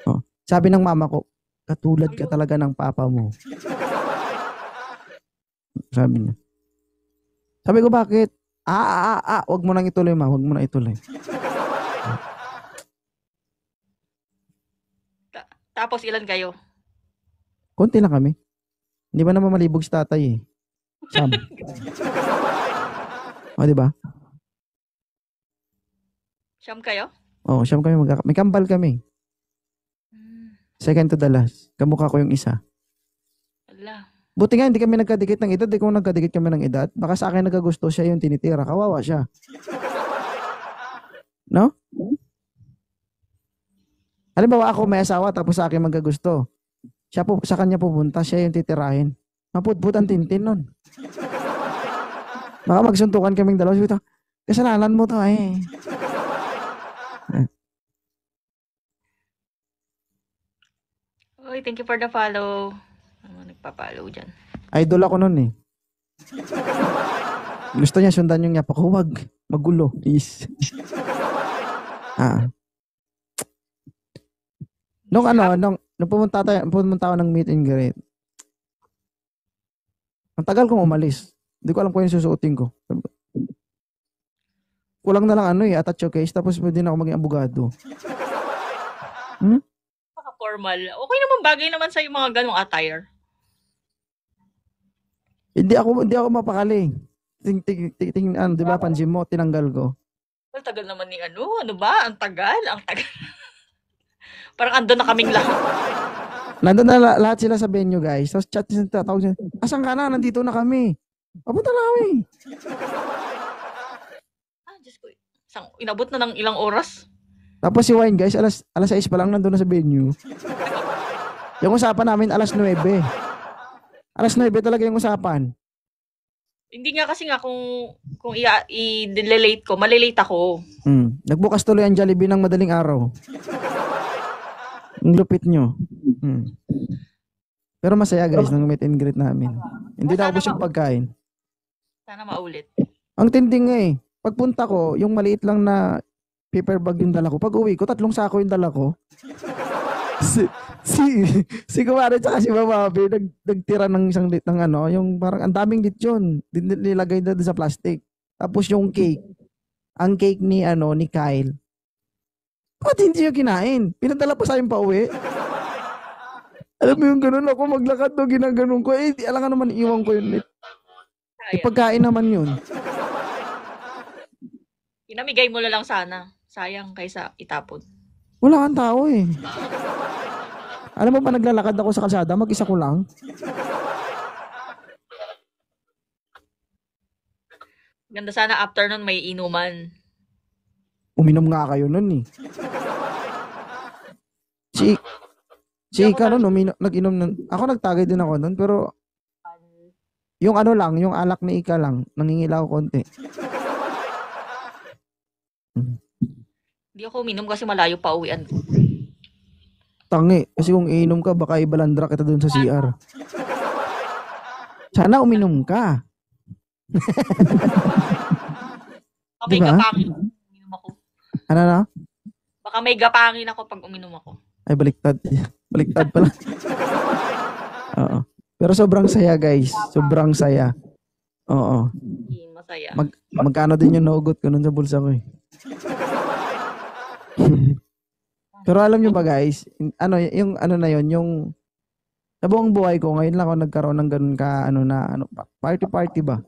Oh, sabi ng mama ko, katulad ka talaga ng papa mo. Sabi niya. Sabi ko, bakit? Wag mo nang ituloy, ma. Wag mo nang ituloy. Tapos ilan kayo? Konti lang kami. Hindi ba naman malibog si tatay eh. Sam. O, di ba? Siyam kayo? Oo, siyam kami. May kambal kami. Second to the last. Kamukha ko yung isa. Ala. Buti nga, hindi kami nagkadikit ng edad. Di kung nagkadikit kami ng edad. Baka sa akin nagkagusto siya yung tinitira. Kawawa siya. No? Halimbawa ako may asawa tapos sa akin magkagusto. Siya po, sa kanya pupunta, siya yung titirahin. Maputput ang tintin nun. Baka magsuntukan kaming dalawa. Sabi ito, kasalanan mo to eh. Uy, thank you for the follow. Nagpa-follow dyan. Idol ako nun eh. Gusto niya sundan yung yapak ko. Huwag. Magulo. Please. Nung pumunta ako ng meet and greet. Ang tagal kong umalis. Hindi ko alam kung yung susuotin ko. Kulang na lang attach your case tapos pwede na ako maging abogado. Formal. Okay naman, bagay naman sa yung mga ganong attire. Hindi ako mapakali. Di ba pansin mo, tinanggal ko. Well, tagal naman ni ano ba? Ang tagal. Parang andun na kaming lahat. Nandun na lahat sila sa venue, guys. Tapos chat sila, tawag sila, asan ka na? Nandito na kami. Papunta na kami. Diyos ko. Inabot na ng ilang oras. Tapos si Wine, guys, alas 6 pa lang nandun na sa venue. Yung usapan namin, alas 9. Alas 9 talaga yung usapan. Hindi nga kasi kung i-delete ko, malilate ako. Nagbukas tuloy ang Jollibee ng madaling araw. Ang lupit nyo. Pero masaya guys nung meet and greet namin. Hindi na Sana ubos yung pagkain. Sana maulit. Ang tinding nga eh. Pagpunta ko, yung maliit lang na paper bag yung dala ko. Pag uwi ko, 3 sako yung dala ko. Si, si, si Kumari tsaka si Mamabi, nagtira ng isang lit ng ano, yung parang ang daming lit yun. Nilagay na doon sa plastic. Tapos yung cake. Ang cake ni, ano, ni Kyle. Ba't hindi yung kinain? Pinadala pa sa akin pa uwi. Alam mo yung ganun ako maglakad no, ginaganon ko. Eh, alam ka naman, iwan ko yun. Sayang. Pagkain naman yun. Pinamigay mo na lang sana. Sayang kaysa itapon. Wala kang tao eh. Alam mo pa naglalakad ako sa kalsada, mag-isa ko lang. Ganda sana after nun may inuman. Uminom nga kayo nun eh. Si Ika nun, nag-inom nun. Ako nagtagay din ako nun, pero yung ano lang, yung alak ni Ika lang, nangingila ko konti. Hindi ako uminom kasi malayo pa uwian ko. Tangi, kasi kung iinom ka, baka ibalandra kita dun sa CR. Sana uminom ka. Baka may Diba? gapangin ako pag uminom ako. Ano na? Baka may gapangin ako pag uminom ako. Ay, baliktad. Baliktad pala. Oo. Pero sobrang saya, guys. Sobrang saya. Oo. Hindi masaya. Magkano din yung naugot ko nun sa bulsa ko eh. Pero alam nyo ba guys, ano yung ano na yon, yung sa buong buhay ko ngayon lang ako nagkaroon ng ganun ka party ba?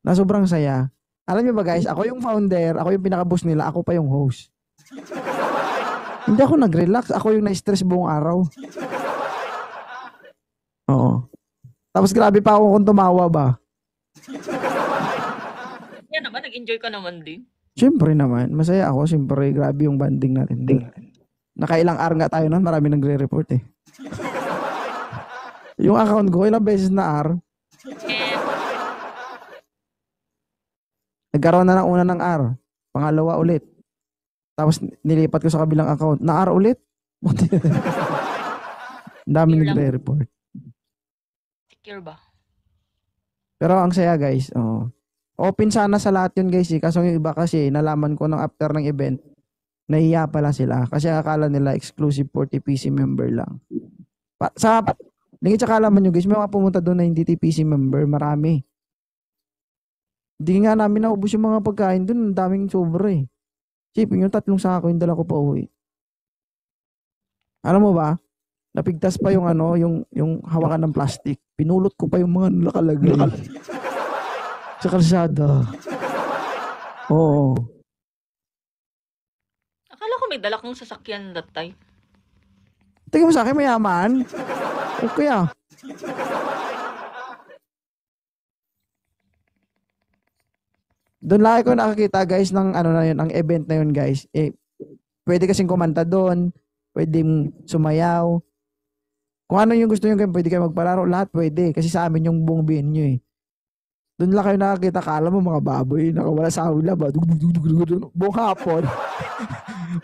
Na sobrang saya. Alam nyo ba guys, ako yung founder, ako yung pinaka-boss nila, ako pa yung host. Hindi ako nag-relax, ako yung na-stress buong araw. Oo. Tapos grabe pa ako kung tumawa ba. Yan naman, nag-enjoy ka naman din. Siyempre naman, masaya ako. Siyempre, grabe yung banding natin. Nakailang hour nga tayo nun, marami nagre-report eh. Yung account ko, ilang beses na hour. And, Nagkaroon na ng una ng hour. Pangalawa ulit. Tapos nilipat ko sa kabilang account. Na hour ulit. Ang dami Yun lang. nagre-report. secure ba? Pero ang saya guys. Oh. Open sana sa lahat yun guys. Kaso yung iba kasi, nalaman ko ng after ng event, nahiya pala sila. Kasi akala nila exclusive for TPC member lang. Lingit sa kalaman nyo guys, may mga pumunta doon na hindi TPC member. Marami. Hindi nga namin naubos yung mga pagkain doon. Ang daming sobra eh. Sipin yung 3 sako yung dala ko pa uwi. Alam mo ba? Napigtas pa yung ano, yung hawakan ng plastic. Pinulot ko pa yung mga nakalagay. Sa kalsada. Oo. Akala ko may dala kang sasakyan that time. Tingin mo sa akin, mayaman. Okay ah. Doon lagi ko nakakita guys ng ano na yun, ang event na yun guys. Eh, pwede kasing kumanta doon, pwedeng sumayaw. Kung ano yung gusto nyo, pwede kayo magpalaro, lahat pwede. Kasi sa amin yung buong venue eh. Doon lang kayo nakakita, kala mo mga baboy, nakawala sa hula ba? Buong hapon.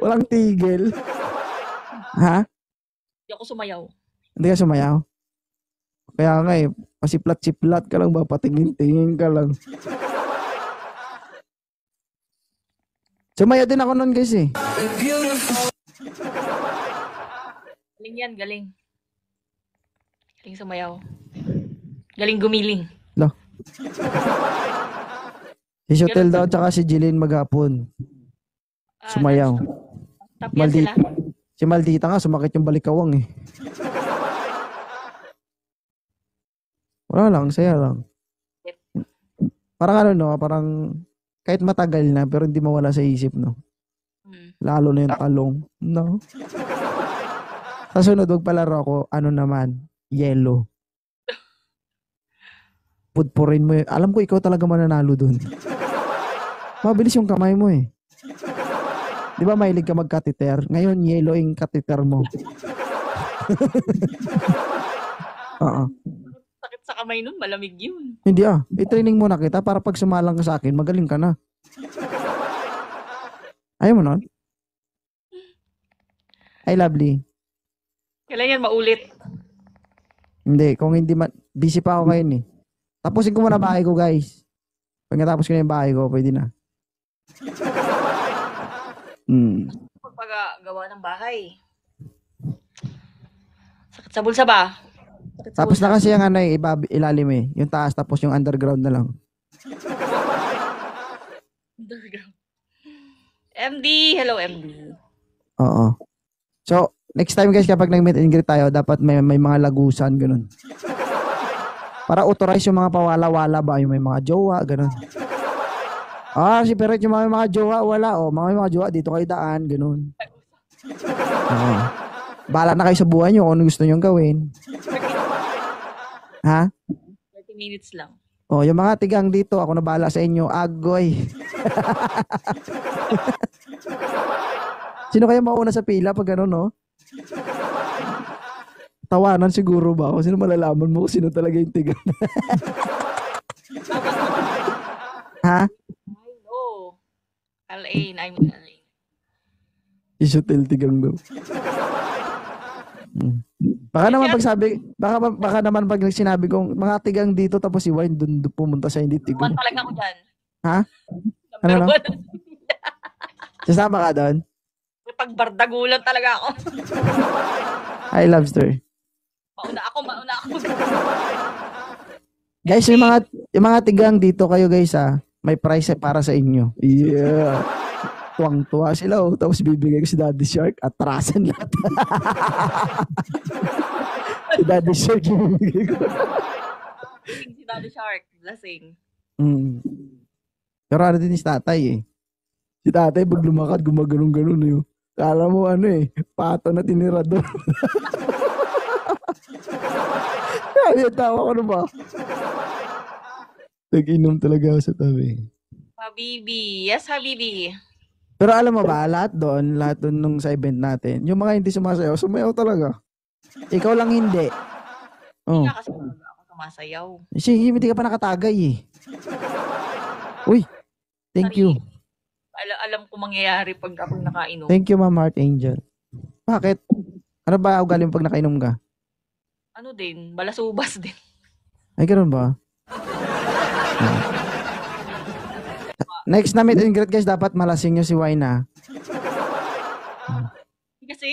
Walang tigil. Ha? Hindi ako sumayaw. Hindi ka sumayaw? Kaya nga eh, pasiplat-siplat ka lang ba, patingin-tingin ka lang. Sumayaw din ako nun guys eh. Galing yan, galing. Galing sumayaw. Galing gumiling. Si Shotel daw tsaka si Jillian maghapon. Sumayaw. Top yan sila. Si Maldita nga, sumakit yung balikawang eh. Wala lang, saya lang. Parang ano no, parang kahit matagal na pero hindi mawala sa isip no. Lalo na yung talong. No? Sa sunod, magpalaro ako, ano naman, yellow. Pudpurin mo yun. Alam ko ikaw talaga mananalo dun. Mabilis yung kamay mo eh. Di ba mahilig ka mag-catheter? Ngayon, yellow yung catheter mo. Oo. Sakit sa kamay nun, malamig yun. Hindi ah. I-training muna kita para pag sumalang ka sa akin, magaling ka na. Ayaw mo nun? Ay, lovely. Kailan yan maulit? Hindi, kung hindi man, busy pa ako ngayon eh. Tapusin ko muna bahay ko, guys. Pag natapos ko na yung bahay ko, pwede na. Hmm. Paggawa ng bahay. Sakit sa bulsa ba? Sakit sa Tapos bulsa. na kasi yung ano eh, ilalim eh. Yung taas, tapos yung underground na lang. Underground. MD, hello MD. Oo. So, next time guys, kapag nag-meet and greet tayo, dapat may mga lagusan, ganun. Para authorize yung mga pawala-wala ba, yung may mga jowa, ganun. Si pero yung mga jowa, wala. Mga jowa, dito kayo daan, ganun. Oo. Bahala na kayo sa buhay nyo kung ano gusto nyo gawin. Ha? 30 minutes lang. Yung mga tigang dito, ako na bahala sa inyo. Agoy. Sino kaya mauna sa pila pag gano'n, no? Tawanan siguro ba ako? Sino malalaman mo kung sino talaga yung tigang? Ha? I know. Alain, I mean Alain. Isutil tigang daw. Baka naman baka naman pag sinabi kong mga tigang dito tapos si Wine dun pumunta sa hindi tigang. One talaga ako dyan. Ha? Number Ano? one. Sasama ka doon? May pagbardagulan talaga ako. Hi, Lobster. Mauna ako. Guys, yung mga tigang dito kayo guys may price para sa inyo. Yeah. Tuwang-tuwa sila tapos bibigay ko si Daddy Shark, atrasan lahat. Si Daddy Shark yung bibigay ko. Si Daddy Shark, lasing. Pero ano din si tatay eh. Si tatay pag lumakad, gumaganon-ganon eh. Kala mo pato na tinira doon. Kaya tawa ko na ba? Nag-inom talaga ako sa tabi. Habibi. Yes, Habibi. Pero alam mo ba, lahat doon nung sa event natin, yung mga hindi sumasayaw, sumayaw talaga. Ikaw lang hindi. Hindi nga kasi ako sumasayaw. Sige, hindi ka pa nakatagay eh. Uy, thank you. Alam ko mangyayari pag ako nakainom. Thank you, Ma'am Heart Angel. Bakit? Ano ba ugali mo pag nakainom ka? Ano din, balasubas din. Ay, ganoon ba? Next na meet and greet guys, dapat malasing nyo si Wine Kasi,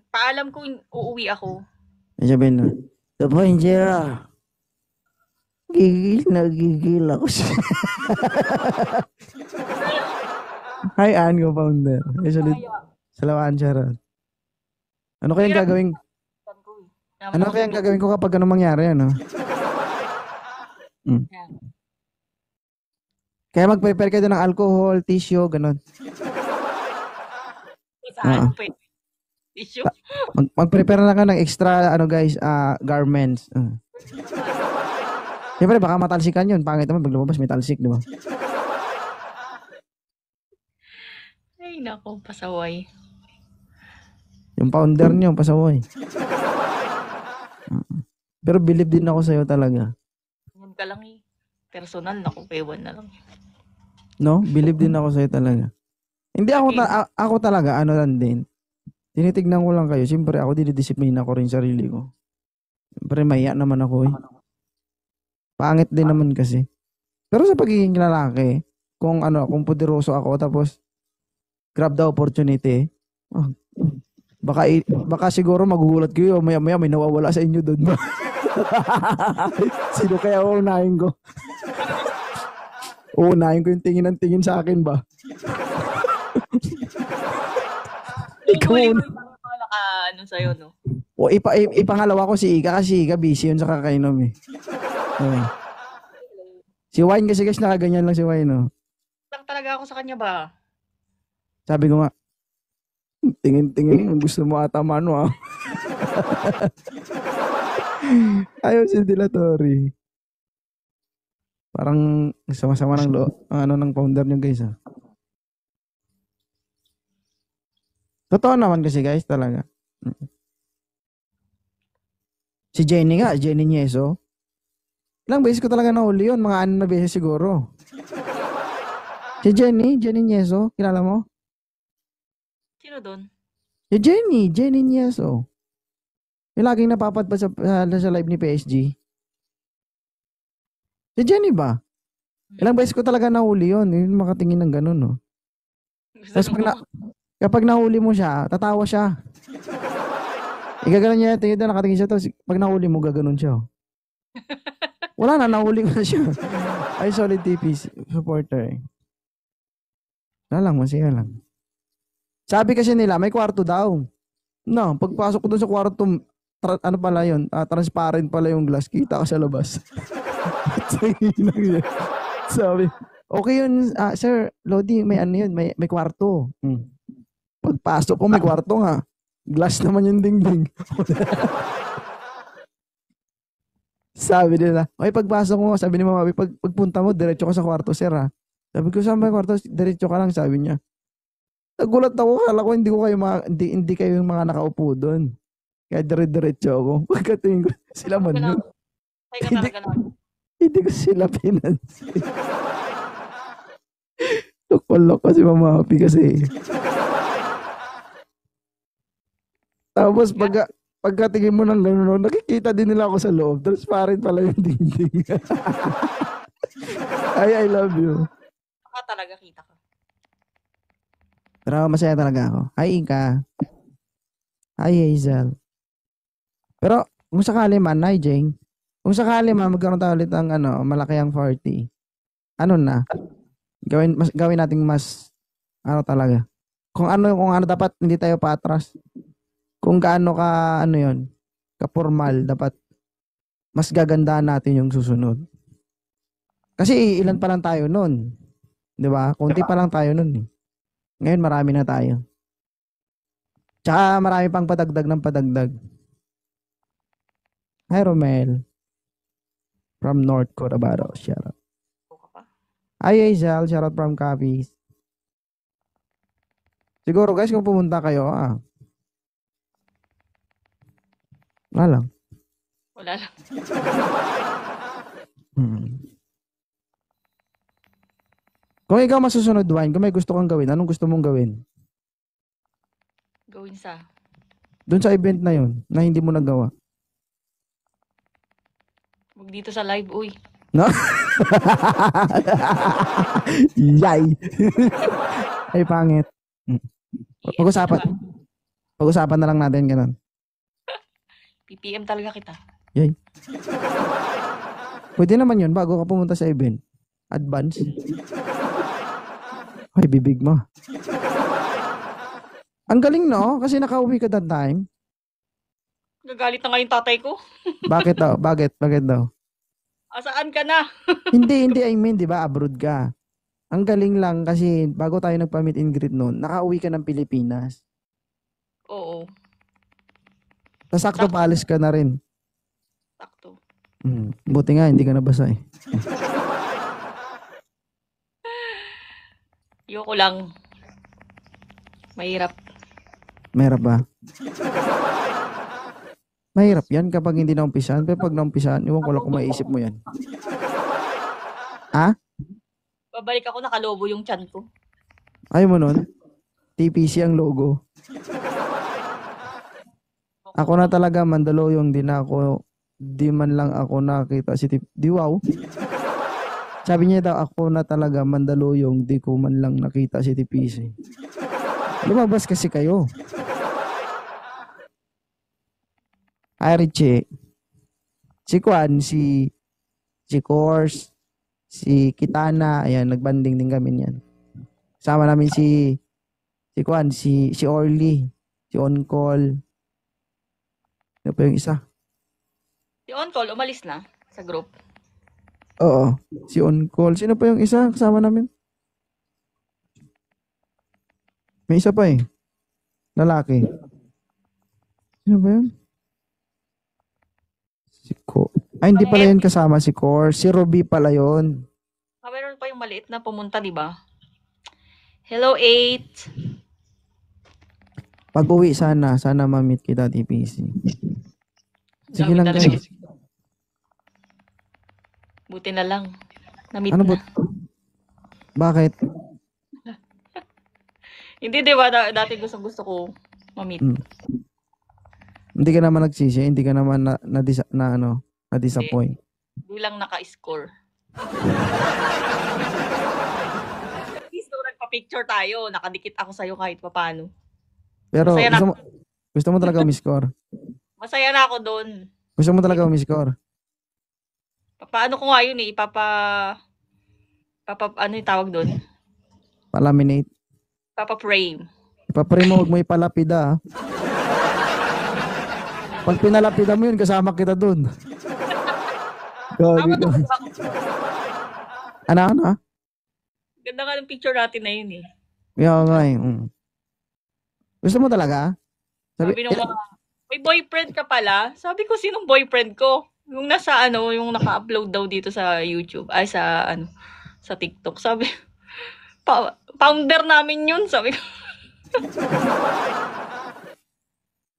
paalam ko uuwi ako. Sabihin na, ito po, Angela. Gigil ako siya. Hi, Ann, co-founder. Salawan, Sharon. Ano kayang gagawin ko kapag ano mangyari, ano? Kaya mag-prepare kayo ng alcohol, tissue, ganun. Saan po tissue? Mag-prepare na ka ng extra, guys, garments. Siyempre, baka matalsikan yun. Pangit naman, pag lumabas, may talsik, di ba? Ay, nako, pasaway. Yung founder niyo, pasaway. Pero believe din ako sa'yo talaga. Yan ka lang eh. Personal, naku, ewan na lang. No? Believe din ako sa'yo talaga. Hindi ako talaga, ano lang din. Tinitignan ko lang kayo. Siyempre, ako dinidisiplina ko rin sarili ko. Siyempre, maya naman ako eh. Pangit din naman kasi. Pero sa pagiging lalaki, kung poderoso ako, tapos grab the opportunity, baka siguro magugulat kayo, maya-maya may nawawala sa inyo doon. Sino kaya uunahin ko? Uunahin ko yung tingin ng tingin sa akin ba? Ikaw ano sa'yo, no? O ipangalawa ko si Ika kasi Ika busy yun sa kakainom eh. Si Wine kasi guys nakaganyan lang si Wine, no? Lang talaga ako sa kanya ba? Sabi ko nga, tingin-tingin, gusto mo ata mano Ayaw si Dilatory. Parang sama-sama ng ng founder niyo guys Totoo naman kasi guys talaga. Si Jenny Nieso. Ilang beses ko talaga nahuli yun. Mga 6 na beses siguro. Si Jenny Nieso. Kilala mo? Sino doon? Si Jenny Nieso. Yung laging napapadpad sa live ni PSG. Si Jenny ba? Ilang beses ko talaga nahuli yun. Yung makatingin ng ganun, no? Gusto Tapos mo. kapag nahuli mo siya, tatawa siya. Igaganon niya, tingin na nakatingin siya. Tapos pag nahuli mo, gaganon siya. Wala na, nahuli ko na siya. Ay, solid TP supporter eh. Wala lang, masaya lang. Sabi kasi nila, may kwarto daw. No, pagpasok ko dun sa kwarto, ano pala yun, transparent pala yung glass. Kita ka sa labas. Sabi, okay yun, sir, Lodi, may ano yun, may kwarto. Pagpasok ko, may kwarto nga. Glass naman yung dingding. Sabi nila, okay, pagpasok mo, sabi ni Mama, pagpunta mo, diretso ka sa kwarto, sir ha. Sabi ko, saan ba yung kwarto? Diretso ka lang, sabi niya. Nagulat ako, kala ko hindi kayo yung mga nakaupo doon. Kaya dire-diretso ako. Pagkatingin ko, sila man yun. Ay ka talaga na. Hindi ko sila pinansin. Tukolok ko si Mama Happy kasi. Tapos pagkatingin mo ng gano'n, nakikita din nila ako sa loob. Transparent pala yung dingding. Ay, I love you. Baka talaga kita ko. Pero masaya talaga ako. Hi, Inka. Hi, Hazel. Pero kung sakali man, hi, Jane. Kung sakali man, magkaroon tayo ulit ng malaki ang 40. Ano na? Gawin nating mas, talaga. Kung ano dapat hindi tayo paatras. Kung gaano ka, yon, ka-formal, dapat mas gagandahan natin yung susunod. Kasi ilan pa lang tayo nun. Di ba? Kunti pa lang tayo nun. Ngayon marami na tayo. Tsaka marami pang padagdag ng padagdag. Hi, Romel. From North Cotabato. Shout out. Hi, Hazel. Shout out from Capiz. Siguro guys, kung pumunta kayo, wala lang. Wala lang. Kung ikaw masusunod, Wine, kung may gusto kang gawin, anong gusto mong gawin? Gawin sa... Doon sa event na yun, na hindi mo nagawa. Huwag dito sa live, uy. No? Yay! Ay, pangit. Pag-usapan na lang natin ganun. PPM talaga kita. Yay. Pwede naman yun bago ka pumunta sa event. Advance. Ay, bibig mo. Ang galing, no? Kasi nakauwi ka that time. Gagalit na nga yung tatay ko. Bakit daw? Bakit daw? Asaan ka na? Hindi, I mean, di ba, abroad ka. Ang galing lang kasi bago tayo nagpa-meet and greet noon, nakauwi ka ng Pilipinas. Oo. Sakto paalis ka na rin. Sakto. Buti nga, hindi ka nabasa eh. Yoko lang. Mahirap. Mahirap ba? Mahirap yan kapag hindi naumpisahan. Pero pag naumpisahan, iwan ko lang kung maiisip mo yan. Ha? Babalik ako, nakalobo yung tiyan ko. Ayaw mo nun? TPC ang logo. Ako na talaga, Mandaluyong, di man lang ako nakita si di wow. Sabi niya daw, ako na talaga, Mandaluyong, di ko man lang nakita si TPC. Lumabas kasi kayo. Ay, Richie. Si Kwan, si Kors, si Kitana, ayan, nagbanding din kami niyan. Sama namin si Kwan, si Orly, si On Call. Ano pa yung isa? Si On Call, umalis na sa group. Oo, si On Call. Sino pa yung isa kasama namin? May isa pa eh. Lalaki. Sino ba yun? Ay, hindi pala yun kasama si Core. Si Ruby pala yun. Meron pa yung maliit na pumunta, di ba? Hello, 8. Pag-uwi sana ma-meet kita, TPC. Sige lang guys. Buti na lang. Na-meet ano na. Bakit? Hindi, di ba? Dati gusto ko ma-meet. Hindi ka naman nagsisi, hindi ka naman Hindi, na-disappoint. hindi lang naka-score. At least nung nagpa-picture tayo, nakadikit ako sa'yo kahit papaano. Pero Masaya na, gusto mo talaga umiscore. masaya na ako doon. Gusto mo talaga umiscore. Paano ko nga yun eh, ano yung tawag doon? Palaminate. Papa-frame. Ipapray mo, huwag mo ipalapida. Pag pinalapida mo yun, kasama kita dun. Gagi Tama ka. to. Ano? Ganda nga ng picture natin na yun eh. Kaya nga eh. Gusto mo talaga? Sabi nung mga, may boyfriend ka pala? Sabi ko, sinong boyfriend ko? Yung yung naka-upload daw dito sa YouTube, ay sa TikTok. Sabi, founder namin yun, sabi ko.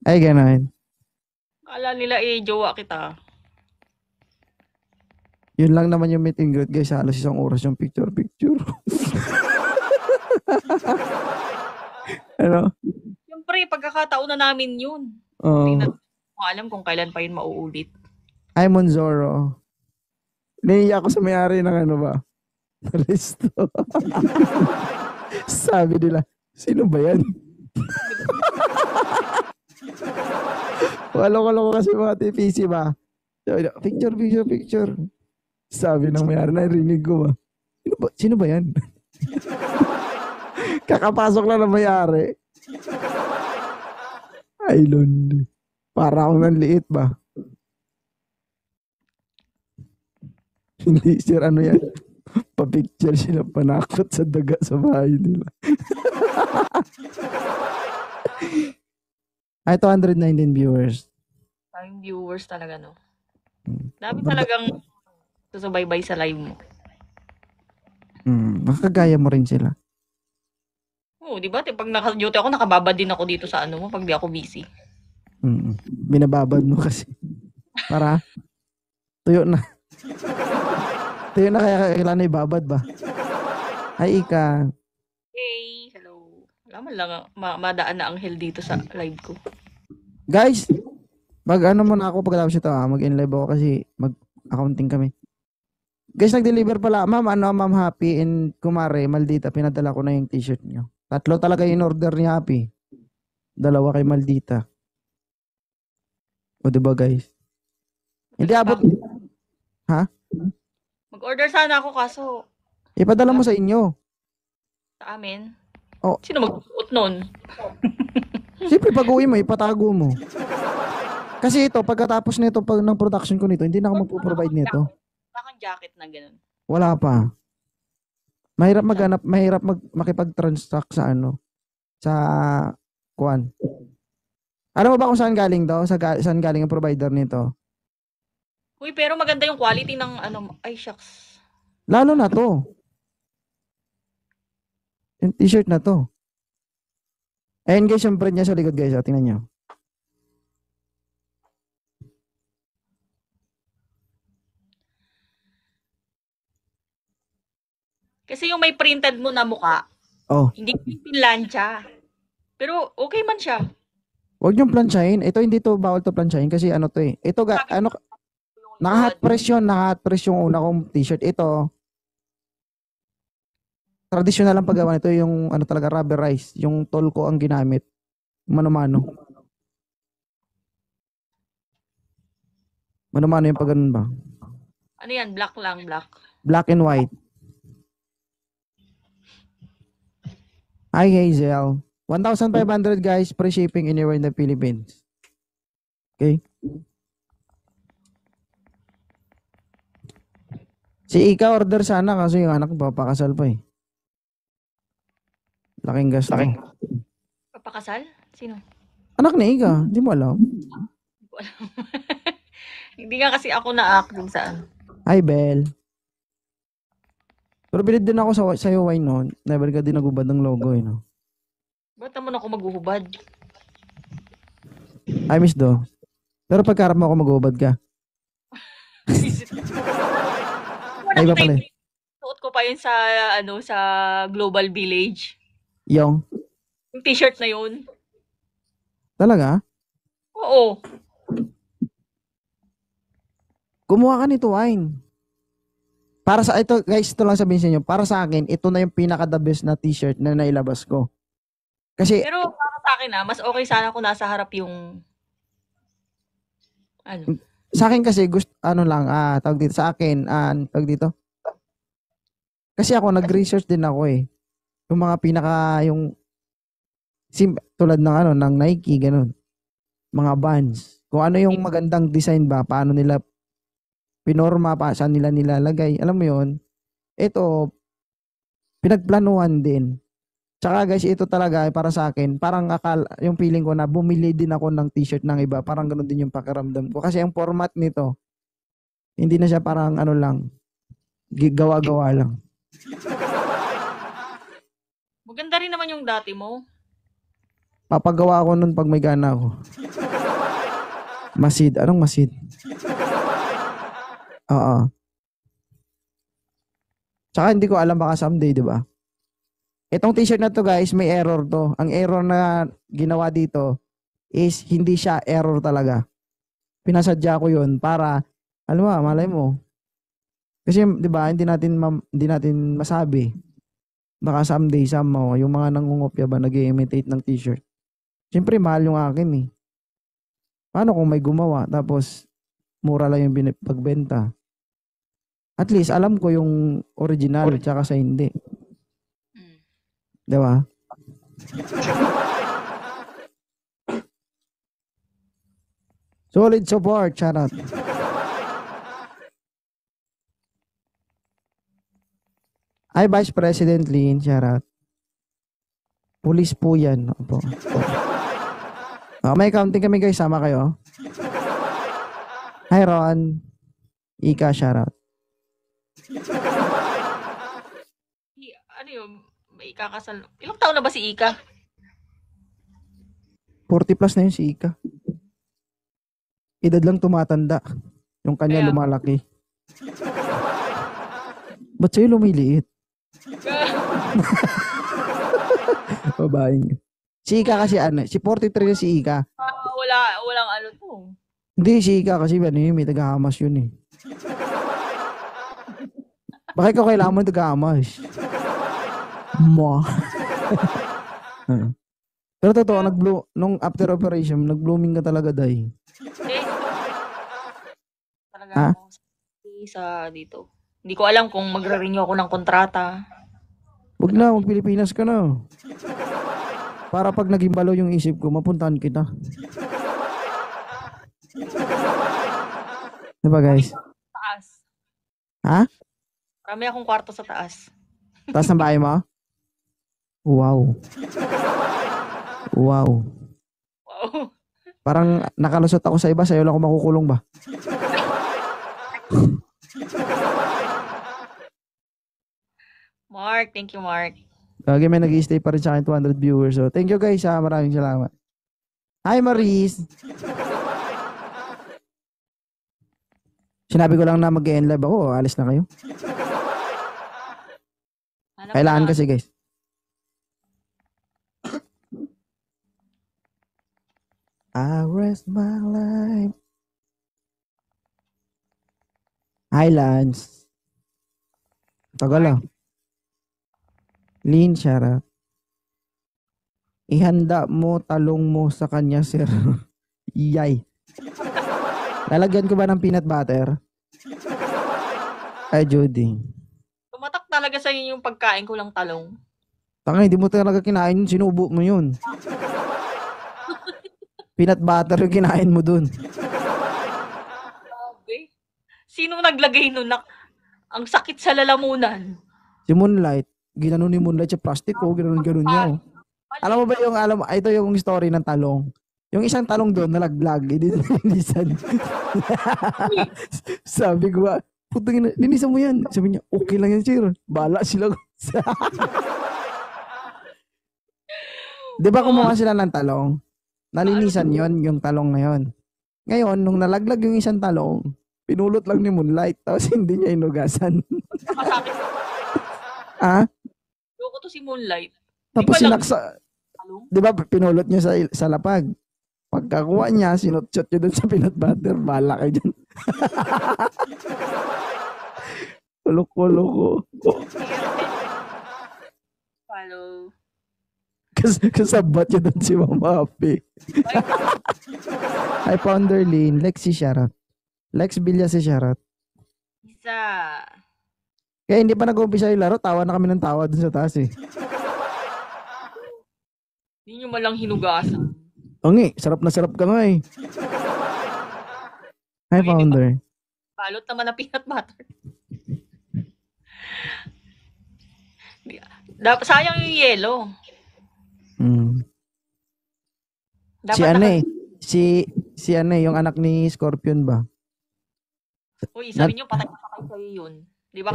Ay, gano'n. Akala nila jowa kita. Yun lang naman yung meet and greet, guys. Halos 1 oras yung picture. Ano? Siyempre, pagkakataon na namin yun. Oo. Hindi na alam kung kailan pa yun mauulit. Ay, Monzoro. Naiiyak ako sa may-ari ng ano ba? Resto. Sabi nila, sino ba yan? Walo-walo ko kasi mga TPC ba? Sabi nila, picture. Sabi ng may-ari, narinig ko ba? Sino ba yan? Kakapasok lang ng may-ari. Ay, lonely. Para akong nanliit ba? Hindi, sir, ano yan? Pa-picture sila, panakot sa daga sa bahay nila. Ay, 219 viewers. Tayong viewers talaga, no? Dami talagang susubaybay sa live mo. Makagaya mo rin sila. Oo, di ba? Pag naka-duty ako, nakababad din ako dito sa ano mo pag di ako busy. Binababad mo kasi. Para tuyo na. Tuyo na kaya kailangan ibabad ba? Ay, Ika. Hey, hello. Wala man lang madaan na anghel dito sa live ko. Guys, mag-ano muna ako pagkatapos ito mag-in-live ako kasi mag-accounting kami. Guys, nag-deliver pala. Ma'am Happy and Kumare, Maldita, pinadala ko na yung t-shirt nyo. 3 talaga in order ni Happy. 2 kay Maldita. O diba guys? Hindi abot. Ha? Mag-order sana ako kaso Ipadala mo sa inyo. sa amin. Oh. Sino magsuot nun? Siyempre pag-uwi mo, ipatago mo. Kasi ito, pagkatapos nito, ng production ko nito, hindi na ako magpo-provide nito. Wala kang jacket na ganun. Wala pa. Mahirap makipag-transact sa sa kuan. Alam mo ba kung saan galing daw? Saan galing ang provider nito? Uy, pero maganda yung quality ng ay shucks. Lalo na to. Yung t-shirt na to. Ayan guys, yung print niya sa likod guys. Tingnan nyo. Kasi yung may printed mo na mukha, hindi ko yung pinlansya. Pero okay man siya. Huwag niyong plansyahin. Ito hindi to bawal to plansyahin kasi to eh. Ito naka-hot press yung una kong t-shirt. Ito, traditional lang paggawa nito yung talaga rubberized. Yung tol ko ang ginamit. Mano-mano. Mano-mano yung pagganon ba? Ano yan? Black lang, black. Black and white. Hi Hazel. 1,500 guys, free shipping anywhere in the Philippines. Okay? Si Ika order sana kasi yung anak papakasal pa eh. Laking gasto. Papakasal? Sino? Anak ni Ika, di mo alam. Hindi nga kasi ako na-act dun saan. Hi Bel. Pero bilid din ako sa'yo wine no. Never ka din nagubad ng logo eh no. Ba't naman ako maghuhubad? Hi Miss Do. Pero pagkarap mo ako magubad ka. Ay ba pala? Suot ko pa yun sa sa Global Village. Yung t-shirt na yun. Talaga? Oo. Gumawa ka nito, wine. Para sa ito, guys, ito lang sabihin sa inyo. Para sa akin, ito na yung pinaka the best na t-shirt na nailabas ko. Kasi Pero para sa akin mas okay sana kung nasa harap yung ano. sa akin kasi gusto ano lang, tawag dito sa akin, tawag dito. Kasi ako nag-research din ako eh. Yung mga pinaka yung tulad ng ano ng Nike ganun, mga Vans. Kung ano yung magandang design ba, paano nila pinorma, pa saan nila nilalagay. Alam mo 'yon? Ito pinagplanuhan din. Tsaka guys, ito talaga para sa akin, parang yung feeling ko na bumili din ako ng t-shirt ng iba, parang ganoon din yung pakiramdam ko. Kasi ang format nito, hindi na siya parang ano lang, gawa-gawa lang. Maganda rin naman yung dati mo. Papagawa ako nun pag may gana ako. Masid. Anong masid? Oo. Tsaka hindi ko alam baka someday, di ba? Itong t-shirt na to guys, may error to. Ang error na ginawa dito is hindi siya error talaga. Pinasadya ko yun para, alam mo, malay mo. Kasi, di ba, hindi natin masabi. Baka someday, somehow, yung mga nangungopya ba, nag-imitate ng t-shirt. Siyempre, mahal yung akin eh. Paano kung may gumawa, tapos, mura lang yung pagbenta? At least, alam ko yung original, tsaka sa hindi. Di ba? Solid support, charot. Ay, Vice President Lin, charot. Pulis po yan. Opo. May counting kami guys, sama kayo. Hi Ron. Ika, charot. Ano yun? May ikakasal. Ilang taon na ba si Ika? 40 plus na yun si Ika. Edad lang tumatanda. Yung kanya Kaya, lumalaki. Ba't sa'yo lumiliit? Babaeng. Si Ika kasi ano, si 43 na si Ika. walang ano to. Hindi, si Ika kasi ano yun, may tagahamas yun eh. Bakit ko kailangan mo tagahamas? Mo. Pero totoo, nung after operation, nag-blooming ka talaga, Day. Talaga ako sa dito. Hindi ko alam kung magre-renew ako ng kontrata. Wag na, mag-Pilipinas ka na. Para pag naging balo yung isip ko, mapuntahan kita. Diba guys? Taas. Ha? Marami akong kwarto sa taas. Taas ng bahay mo? Wow. Wow. Wow. Parang nakalusot ako sa iba, sa'yo lang ako makukulong ba? Mark, thank you Mark. Lagi may nag-i-stay pa rin sa akin 200 viewers. So, thank you guys ha. Maraming salamat. Hi Maris! Sinabi ko lang na mag-end live ako. Alis na kayo. Kailangan kasi guys. I rest my life. Hi Lance. Tagal ah. Lin, Shara. Ihanda mo talong mo sa kanya, sir. Iyay. Lalagyan ko ba ng peanut butter? Ay, Judy. Tumatak talaga sa inyo yung pagkain ko lang talong. Tanga, hindi mo talaga kinain yun. Sinubo mo yun. Peanut butter yung kinain mo dun. Okay. Sino naglagay nun? Ang sakit sa lalamunan. Si Moonlight. Ginano ni Moonlight sa plastic ko. Ginanon niya. Oh. Alam mo ba yung, ito yung story ng talong. Yung isang talong doon, nalaglag. Hindi na linisan. Sabi ko ba, putang ina, linisan mo yan. Sabi niya, okay lang yan, sir. Bala sila. Di ba kumuha sila ng talong? Nalinisan yon yung talong na yon. Ngayon, nung nalaglag yung isang talong, pinulot lang ni Moonlight. Tapos hindi niya inugasan. Ah? Loko to si Moonlight. Tapos sinaksa. Di ba pinulot niya sa lapag? Pagkakuha niya, sinutshot niya dun sa peanut butter. Bala kayo dyan. Kulok-kulok ko. Follow. Kasabat niya dun si Mama Happy. Hi, Founder Lane. Lexi Sharat. Lex Villa si Sharat. Isa. Kaya hindi pa nag-umpisa yung laro, tawa na kami ng tawa dun sa taas eh. Hindi nyo malang hinugasan. Ongi, sarap na sarap ka nga eh. Hi, Founder. Balot naman na peanut butter. Sayang yung yelo. Si ano eh. Si ano eh, yung anak ni Scorpion ba? Uy, sabi nyo, patay sa'yo yun. Di ba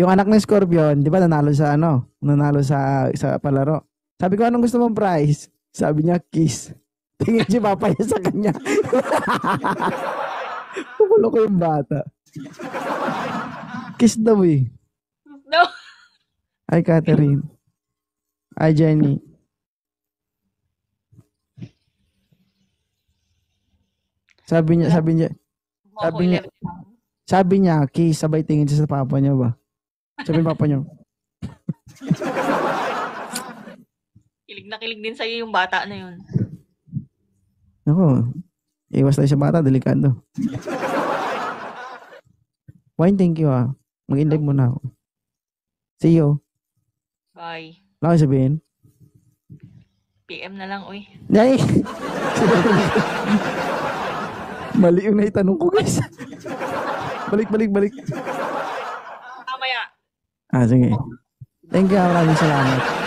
yung anak ni Scorpion, di ba nanalo sa ano? Nanalo sa palaro. Sabi ko, anong gusto mong prize? Sabi niya, kiss. Tingin si Papa niya sa kanya. Pukulo ko yung bata. Kiss daw eh. No. Hi, Catherine. Hi, Jenny. Sabi niya, kiss, sabay tingin siya sa papa niya ba? Sabi ng papa niya. Kilig na kilig din sa'yo yung bata na yun. Ako, iwas tayo sa bata, delikado. Wine, thank you ah. Mag-in-live muna ako. See you. Bye. Wala ko sabihin? PM na lang, uy. Ay! Mali yung naitanong ko, guys. Balik. Mamaya. Sige. Thank you, maraming salamat.